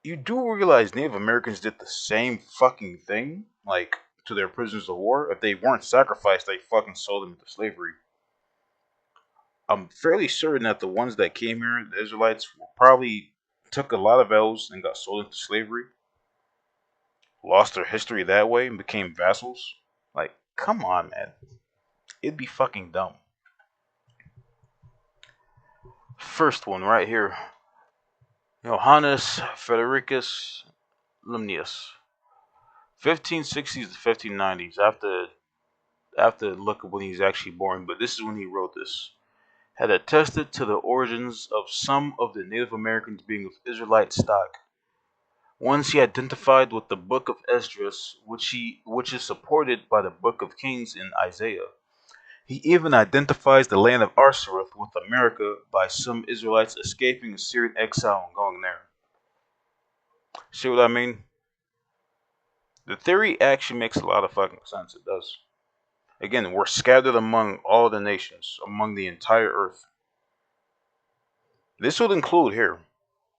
You do realize Native Americans did the same fucking thing, like to their prisoners of war. If they weren't sacrificed, they fucking sold them into slavery. I'm fairly certain that the ones that came here, the Israelites, probably took a lot of L's and got sold into slavery, lost their history that way, and became vassals. Like, come on, man. It'd be fucking dumb. First one right here. Johannes Fredericus Limnius. 1560s to 1590s. I have to look at when he's actually born, but this is when he wrote this. Had attested to the origins of some of the Native Americans being of Israelite stock. Once he identified with the Book of Esdras, which is supported by the Book of Kings in Isaiah. He even identifies the land of Arsareth with America by some Israelites escaping Assyrian exile and going there. See what I mean? The theory actually makes a lot of fucking sense. It does. Again, we're scattered among all the nations, among the entire earth. This would include here.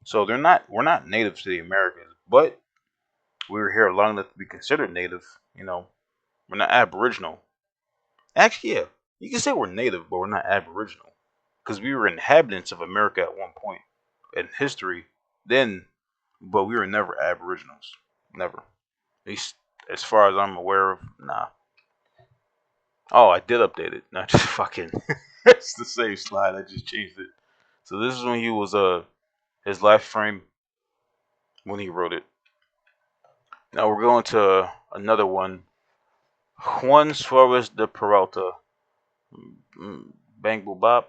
So we're not native to the Americas, but we were here long enough to be considered native. We're not Aboriginal. Actually, yeah, you can say we're native, but we're not Aboriginal because we were inhabitants of America at one point in history. Then, but we were never Aboriginals. Never. At least as far as I'm aware of, nah. Oh, I did update it. Not just fucking. It's the same slide. I just changed it. So this is when he was his life frame when he wrote it. Now we're going to another one. Juan Suarez de Peralta, Bang Bubop,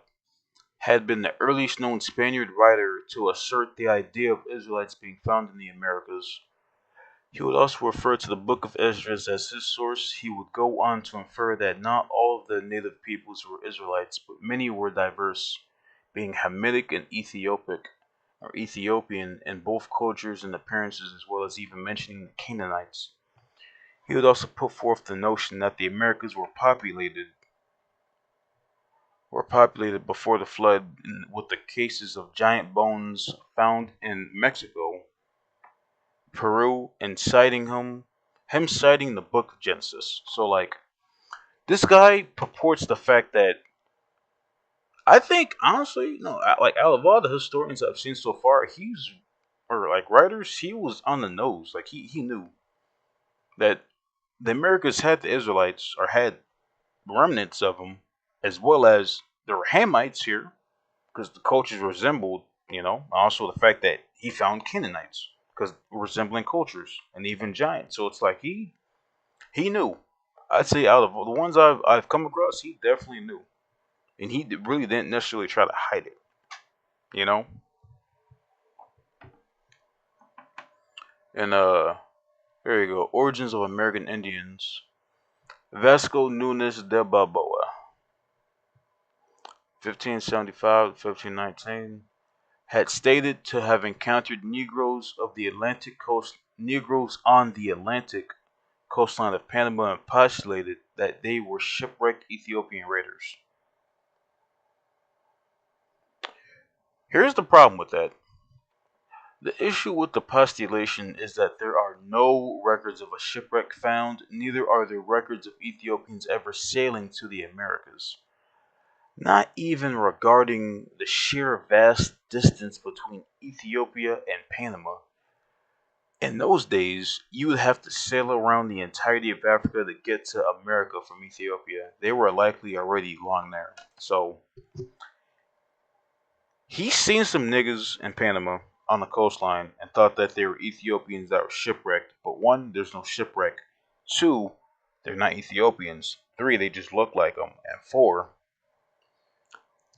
had been the earliest known Spaniard writer to assert the idea of Israelites being found in the Americas. He would also refer to the Book of Esdras as his source. He would go on to infer that not all of the native peoples were Israelites, but many were diverse, being Hamitic and Ethiopian in both cultures and appearances, as well as even mentioning the Canaanites. He would also put forth the notion that the Americas were populated before the flood, with the cases of giant bones found in Mexico, Peru, and citing him citing the Book of Genesis. So like this guy purports the fact that I think honestly, no, like out of all the historians I've seen so far, or like writers, he was on the nose. Like he knew that the Americas had the Israelites or had remnants of them, as well as there were Hamites here because the cultures resembled, also the fact that he found Canaanites because resembling cultures and even giants. So it's like he knew. I'd say out of the ones I've come across, he definitely knew, and he really didn't necessarily try to hide it. You know, and here you go. Origins of American Indians. Vasco Nunes de Balboa, 1575 to 1519, had stated to have encountered Negroes on the Atlantic coastline of Panama, and postulated that they were shipwrecked Ethiopian raiders. Here's the problem with that. The issue with the postulation is that there are no records of a shipwreck found, neither are there records of Ethiopians ever sailing to the Americas. Not even regarding the sheer vast distance between Ethiopia and Panama. In those days, you would have to sail around the entirety of Africa to get to America from Ethiopia. They were likely already long there. So, he's seen some niggas in Panama on the coastline and thought that they were Ethiopians that were shipwrecked. But one, there's no shipwreck. Two, they're not Ethiopians. Three, they just look like them. And four,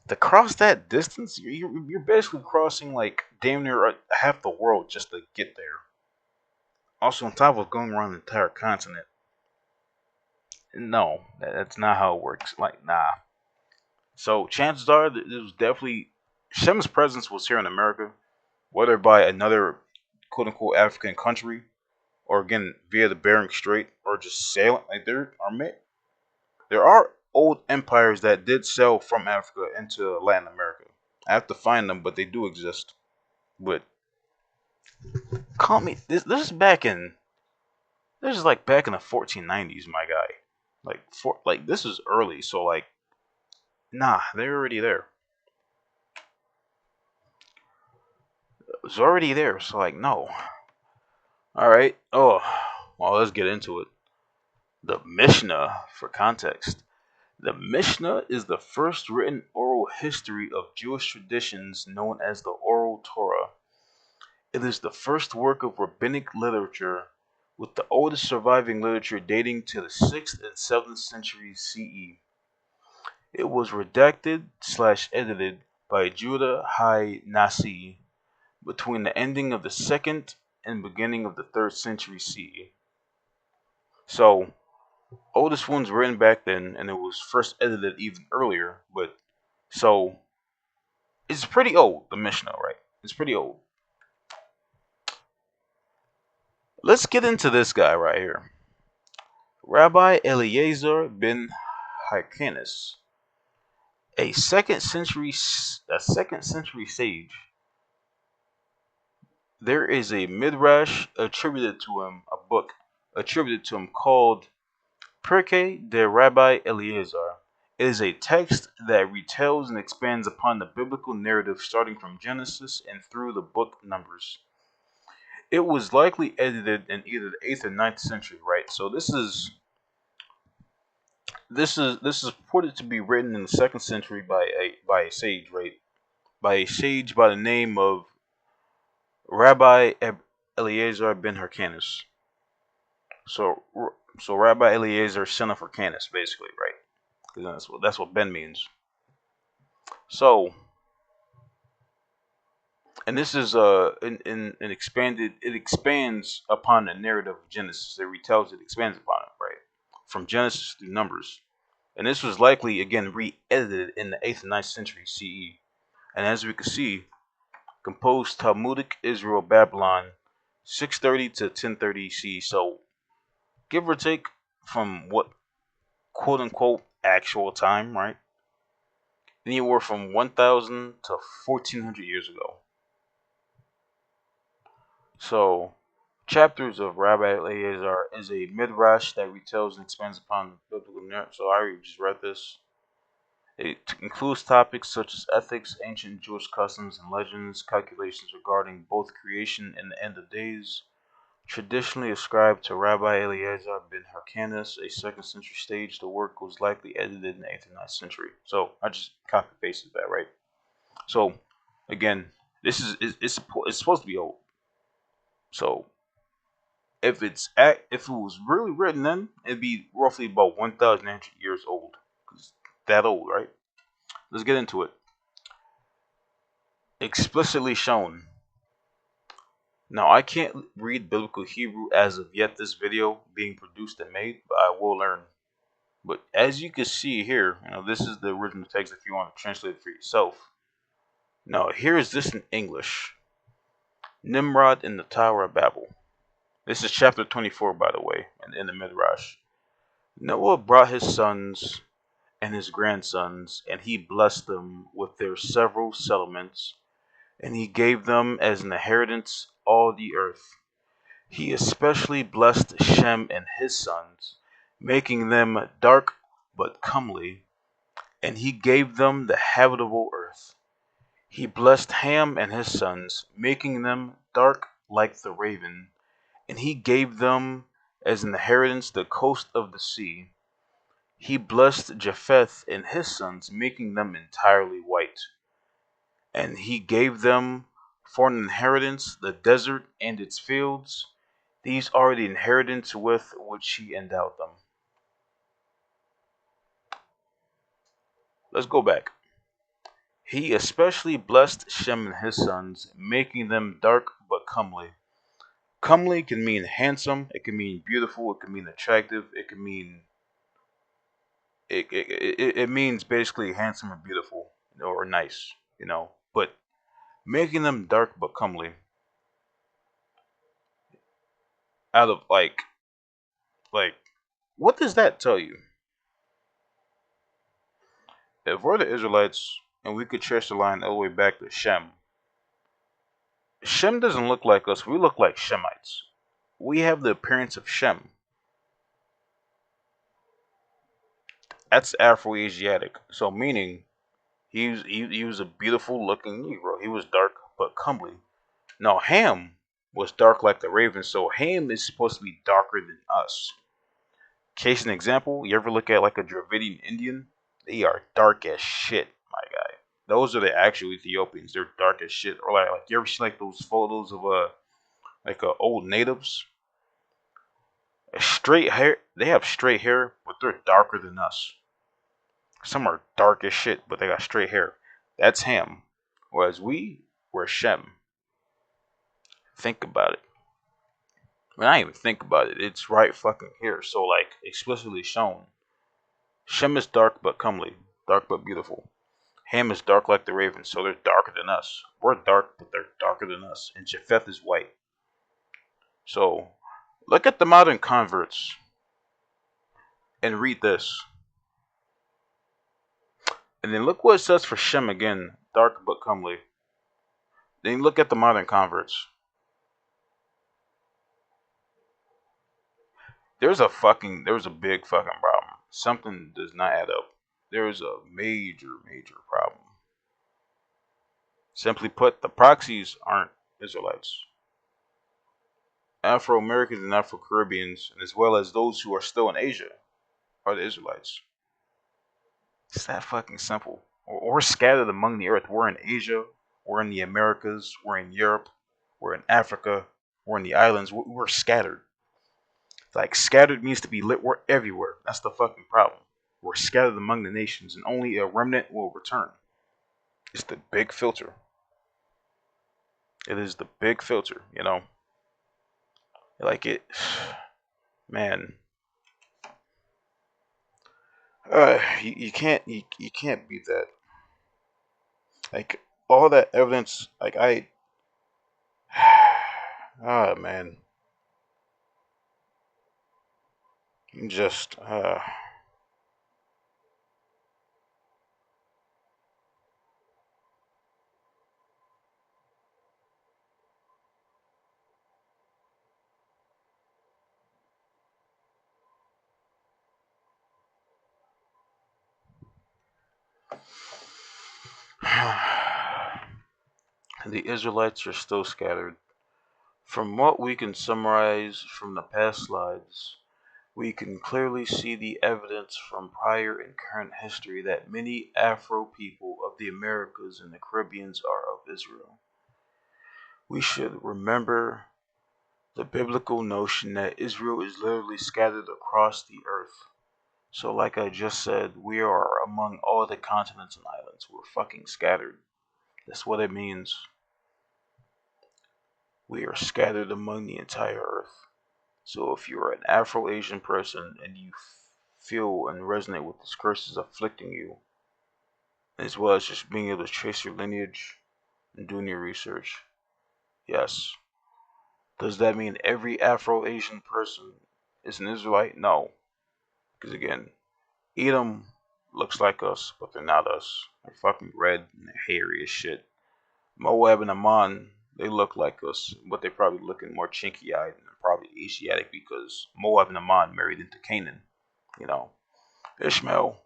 to cross that distance, you're basically crossing like damn near half the world just to get there. Also, on top of going around the entire continent. No, that's not how it works. Like, nah. So chances are that it was definitely Shem's presence was here in America, whether by another quote unquote African country or again via the Bering Strait or just sailing. Like there are old empires that did sail from Africa into Latin America. I have to find them, but they do exist. But call me this is back in the 1490s, my guy. Like this is early, so like nah, they're already there. It's already there, so like no. All right. Oh, well, let's get into it. The Mishnah, for context. The Mishnah is the first written oral history of Jewish traditions known as the Oral Torah. It is the first work of rabbinic literature, with the oldest surviving literature dating to the 6th and 7th centuries CE. It was redacted/edited by Judah Hai Nasi between the ending of the 2nd and beginning of the 3rd century CE. So, oldest one's written back then, and it was first edited even earlier, but so it's pretty old, the Mishnah, right? It's pretty old. Let's get into this guy right here. Rabbi Eliezer ben Hyrcanus, a second century sage. There is a midrash attributed to him, a book attributed to him called Pirkei de Rabbi Eliezer. It is a text that retells and expands upon the biblical narrative starting from Genesis and through the book Numbers. It was likely edited in either the 8th or 9th century, right? So this is purported to be written in the 2nd century by a sage, right? By a sage by the name of Rabbi Eliezer ben Hyrcanus. So so Rabbi Eliezer, son of Hyrcanus, basically, right? Because that's what Ben means. So, and this is an expanded. It expands upon the narrative of Genesis. It retells it, expands upon it, right? From Genesis through Numbers. And this was likely again re-edited in the 8th and 9th century CE. And as we can see, composed Talmudic Israel Babylon 630 to 1030 CE. So give or take from what quote unquote actual time, right? Anywhere from 1000 to 1400 years ago. So chapters of Rabbi Eliezer is a midrash that retells and expands upon the biblical narrative. So I already just read this. It includes topics such as ethics, ancient Jewish customs and legends, calculations regarding both creation and the end of days. Traditionally ascribed to Rabbi Eliezer ben Hyrcanus, a 2nd century stage, the work was likely edited in the 8th and 9th century. So I just copy pasted that, right? So again, this is it's supposed to be old. So if it was really written then, it'd be roughly about 1,800 years old. Cause that old, right? Let's get into it. Explicitly shown. Now I can't read biblical Hebrew as of yet. This video being produced and made, but I will learn. But as you can see here, this is the original text if you want to translate it for yourself. Now here is this in English. Nimrod in the Tower of Babel. This is chapter 24, by the way, in the Midrash. Noah brought his sons and his grandsons, and he blessed them with their several settlements, and he gave them as an inheritance all the earth. He especially blessed Shem and his sons, making them dark but comely, and he gave them the habitable earth. He blessed Ham and his sons, making them dark like the raven, and he gave them as an inheritance the coast of the sea. He blessed Japheth and his sons, making them entirely white, and he gave them for an inheritance the desert and its fields. These are the inheritance with which he endowed them. Let's go back. He especially blessed Shem and his sons, making them dark but comely. Comely can mean handsome, it can mean beautiful, it can mean attractive, it can mean it means basically handsome and beautiful, or nice, But making them dark but comely, out of like what does that tell you? If we're the Israelites and we could trace the line all the way back to Shem, Shem doesn't look like us. We look like Shemites. We have the appearance of Shem. That's Afro-Asiatic. So meaning he was a beautiful looking Negro. He was dark but comely. Now Ham was dark like the raven. So Ham is supposed to be darker than us. Case in example, you ever look at like a Dravidian Indian? They are dark as shit, my guy. Those are the actual Ethiopians. They're dark as shit. Or like you ever see like those photos of old natives? Straight hair. They have straight hair, but they're darker than us. Some are dark as shit, but they got straight hair. That's Ham. Whereas we're Shem. Think about it. When I even think about it, it's right fucking here. So like explicitly shown. Shem is dark but comely, dark but beautiful. Ham is dark like the raven, so they're darker than us. We're dark, but they're darker than us. And Japheth is white. So look at the modern converts and read this. And then look what it says for Shem again, dark but comely. Then look at the modern converts. There's a big fucking problem. Something does not add up. There's a major problem. Simply put, the proxies aren't Israelites. Afro Americans and Afro Caribbeans, as well as those who are still in Asia, are the Israelites. It's that fucking simple. We're scattered among the earth. We're in Asia, we're in the Americas, we're in Europe, we're in Africa, we're in the islands. We're scattered. Like, scattered means to be lit. We're everywhere. That's the fucking problem. We're scattered among the nations, and only a remnant will return. It's the big filter. It is the big filter, you know? Like it, man. You can't you can't beat that. Like all that evidence, like I, ah man, just the Israelites are still scattered. From what we can summarize from the past slides, we can clearly see the evidence from prior and current history that many Afro people of the Americas and the Caribbeans are of Israel. We should remember the biblical notion that Israel is literally scattered across the earth. So, like I just said, we are among all the continents and islands. We're fucking scattered. That's what it means. We are scattered among the entire earth. So, if you're an Afro Asian person and you feel and resonate with this curse is afflicting you, as well as just being able to trace your lineage and doing your research, yes. Does that mean every Afro Asian person is an Israelite? No. Because again, Edom looks like us, but they're not us. They're fucking red and they're hairy as shit. Moab and Ammon, they look like us, but they're probably looking more chinky eyed and probably Asiatic because Moab and Ammon married into Canaan. You know, Ishmael,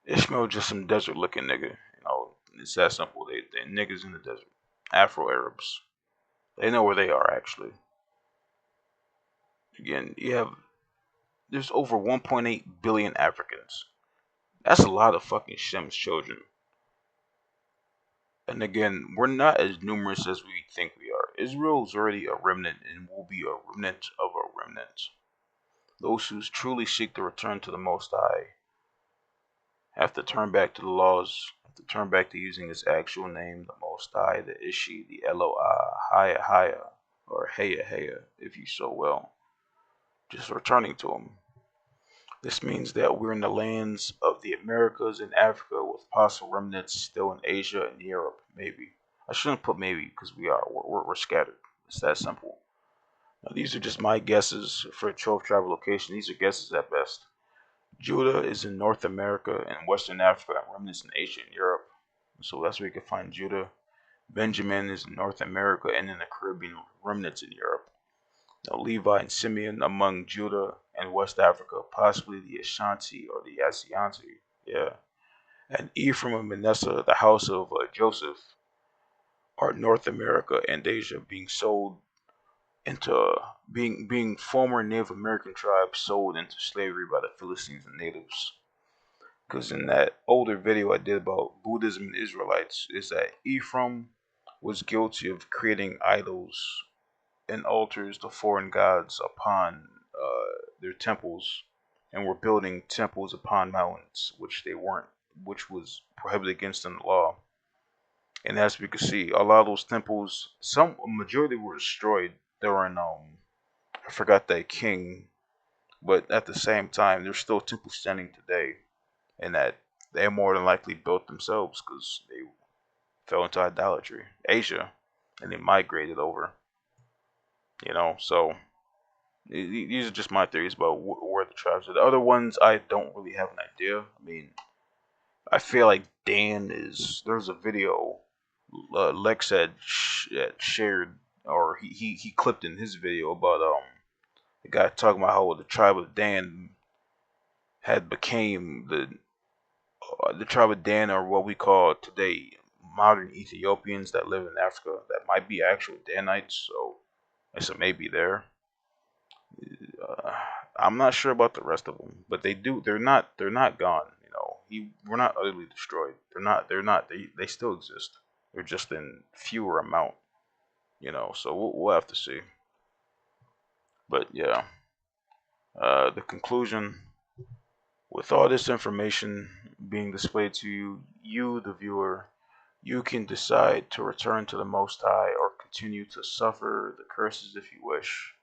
Ishmael just some desert looking nigga. You know, it's that simple. They're niggas in the desert. Afro Arabs. They know where they are actually. Again, there's over 1.8 billion Africans. That's a lot of fucking Shem's children. And again, we're not as numerous as we think we are. Israel's already a remnant and will be a remnant of a remnant. Those who truly seek to return to the Most High have to turn back to the laws, have to turn back to using his actual name, the Most High, the Ishi, the Elo'ah HAYA HAYA, or Hayah HAYA, if you so will. Just returning to him. This means that we're in the lands of the Americas and Africa with possible remnants still in Asia and Europe, maybe. I shouldn't put maybe because we're scattered. It's that simple. Now, these are just my guesses for a 12 tribal location. These are guesses at best. Judah is in North America and Western Africa, and remnants in Asia and Europe. So that's where you can find Judah. Benjamin is in North America and in the Caribbean, remnants in Europe. Now, Levi and Simeon among Judah and West Africa, possibly the Ashanti or the Asianti. Yeah. And Ephraim and Manasseh, the house of Joseph, are North America and Asia, being sold into being former Native American tribes sold into slavery by the Philistines and natives. Because in that older video I did about Buddhism and Israelites, is that Ephraim was guilty of creating idols and altars to foreign gods upon their temples, and were building temples upon mountains, which they weren't, which was prohibited against in the law. And as we can see, a lot of those temples, a majority were destroyed during I forgot that king, but at the same time, there's still temples standing today, and that they more than likely built themselves because they fell into idolatry, Asia, and they migrated over. You know, so these are just my theories about where the tribes are. The other ones, I don't really have an idea. I mean, I feel like Dan is. There's a video Lex had shared, or he clipped in his video about the guy talking about how the tribe of Dan had became the tribe of Dan, or what we call today modern Ethiopians that live in Africa. That might be actual Danites, so it's a maybe there. Uh, I'm not sure about the rest of them, but they do. They're not. They're not gone. You know, we're not utterly destroyed. They're not. They're not. They still exist. They're just in fewer amount. You know, so we'll have to see. But yeah, The conclusion: with all this information being displayed to you, you, the viewer, you can decide to return to the Most High or continue to suffer the curses if you wish.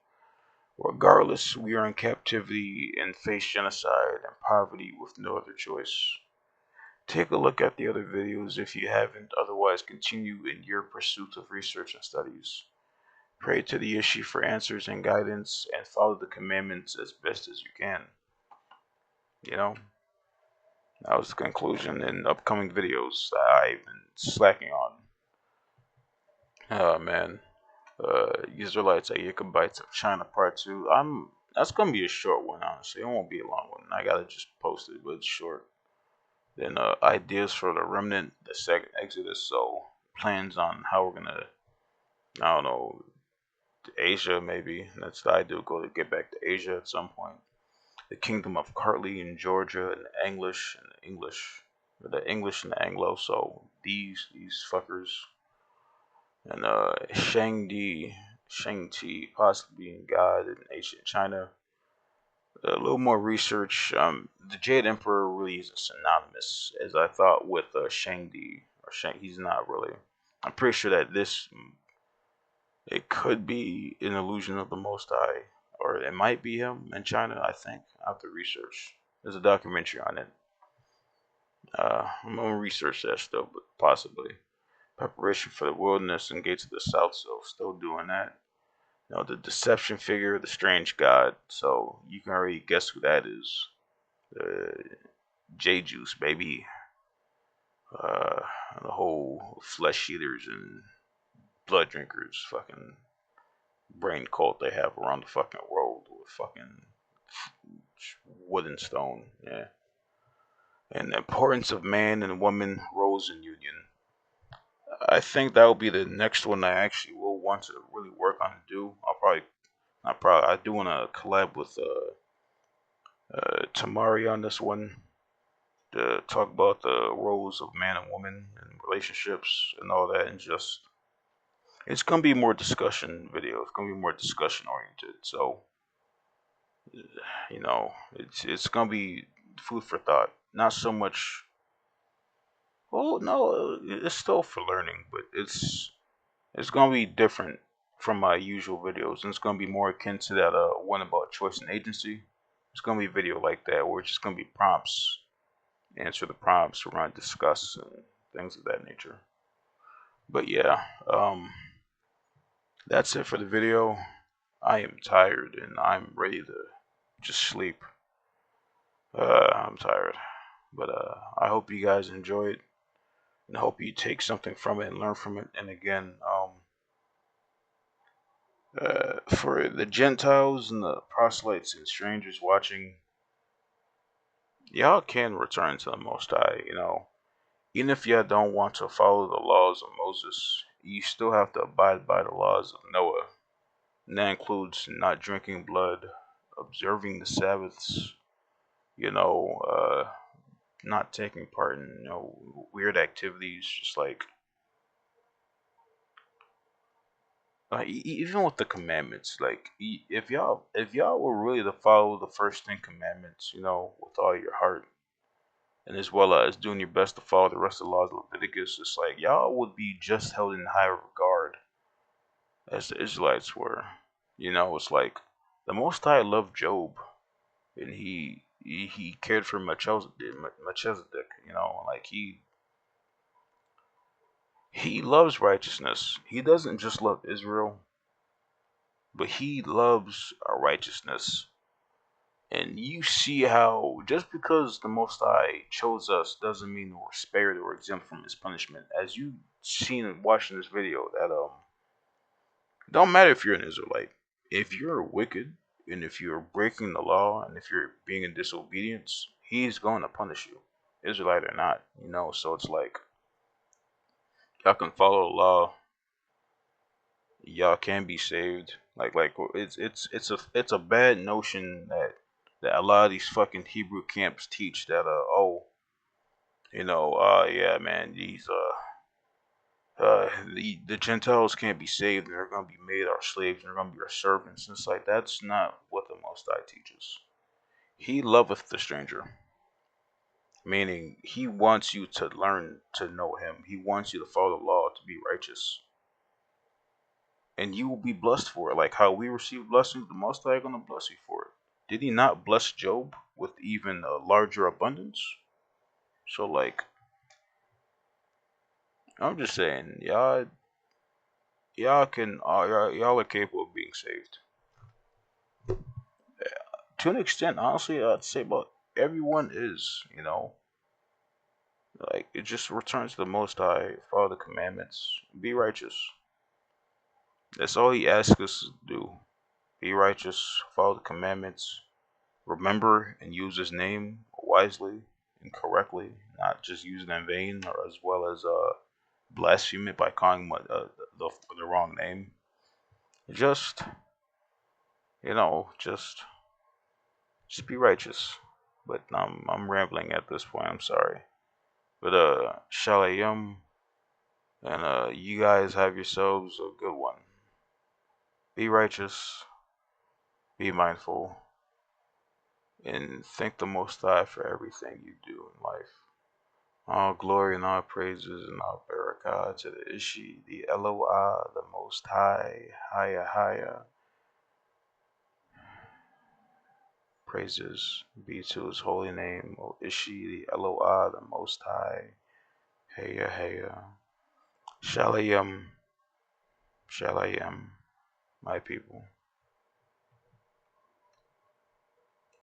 Regardless, we are in captivity and face genocide and poverty with no other choice. Take a look at the other videos if you haven't, otherwise continue in your pursuit of research and studies. Pray to the Ishi for answers and guidance, and follow the commandments as best as you can. You know, that was the conclusion in upcoming videos that I've been slacking on. Oh man. Yisraelites at Yaaqobites of China Part 2. That's gonna be a short one, honestly. It won't be a long one. I gotta just post it, but it's short. Then ideas for the remnant, the second Exodus. So plans on how we're gonna, I don't know, to Asia maybe. That's the ideal goal, to get back to Asia at some point. The kingdom of Kartli in Georgia, and the English and the Anglo. So these fuckers. And Shang-Ti possibly being God in ancient China. A little more research. The Jade Emperor really isn't synonymous as I thought with Shang-Di or Shang. He's not really. I'm pretty sure that this it could be an illusion of the Most High, or it might be him in China. I think I have to research. There's a documentary on it. I'm gonna research that still, but possibly. Preparation for the wilderness and gates of the south, so still doing that. You know, the deception figure, the strange god, so you can already guess who that is. J Juice, baby. Uh, the whole flesh eaters and blood drinkers fucking brain cult they have around the fucking world with fucking wood and stone, yeah. And the importance of man and woman roles in union. I think that will be the next one I actually will want to really work on and do. I do want to collab with Tamari on this one to talk about the roles of man and woman and relationships and all that, and just it's gonna be more discussion video. It's gonna be more discussion oriented. So it's gonna be food for thought. Not so much. Well, no, it's still for learning, but it's gonna be different from my usual videos, and it's gonna be more akin to that one about choice and agency. It's gonna be a video like that where it's just gonna be prompts, answer the prompts, we're gonna discuss and things of that nature. But yeah, that's it for the video. I am tired and I'm ready to just sleep. I'm tired, but I hope you guys enjoy it and hope you take something from it and learn from it. And again, for the Gentiles and the proselytes and strangers watching, y'all can return to the Most High. Even if y'all don't want to follow the laws of Moses, you still have to abide by the laws of Noah. And that includes not drinking blood, observing the Sabbaths, you know, not taking part in weird activities, just like even with the commandments. Like if y'all were really to follow the first 10 commandments, with all your heart, and as well as doing your best to follow the rest of the laws of Leviticus, it's like y'all would be just held in high regard as the Israelites were. It's like the Most High loved Job, and he cared for Melchizedek. Like he loves righteousness. He doesn't just love Israel, but he loves our righteousness. And you see how just because the Most High chose us doesn't mean we're spared or exempt from His punishment. As you seen in watching this video, that don't matter if you're an Israelite, if you're wicked and if you're breaking the law and if you're being in disobedience, He's going to punish you, Israelite or not. So it's like y'all can follow the law, y'all can be saved. Like it's a bad notion that a lot of these fucking Hebrew camps teach that yeah man, these the Gentiles can't be saved, and they're going to be made our slaves, and they're going to be our servants. And it's like, that's not what the Most High teaches. He loveth the stranger, meaning he wants you to learn to know him. He wants you to follow the law, to be righteous, and you will be blessed for it. Like how we receive blessings, the Most High is going to bless you for it. Did he not bless Job with even a larger abundance? So like, I'm just saying, y'all are capable of being saved. To an extent, honestly, I'd say about everyone is, like it just returns to the Most High, follow the commandments, be righteous. That's all He asks us to do. Be righteous, follow the commandments, remember and use His name wisely and correctly, not just use it in vain or as well as blaspheme it by calling the wrong name. Just just be righteous. But I'm rambling at this point. I'm sorry. But shalom, and you guys have yourselves a good one. Be righteous, be mindful, and thank the Most High for everything you do in life. All glory and all praises and all barakah to the Ishi, the Elo'ah, the Most High, HAYA HAYA. Praises be to His holy name, O Ishi, the Elo'ah, the Most High, HAYA HAYA. Shalom, shalom, my people.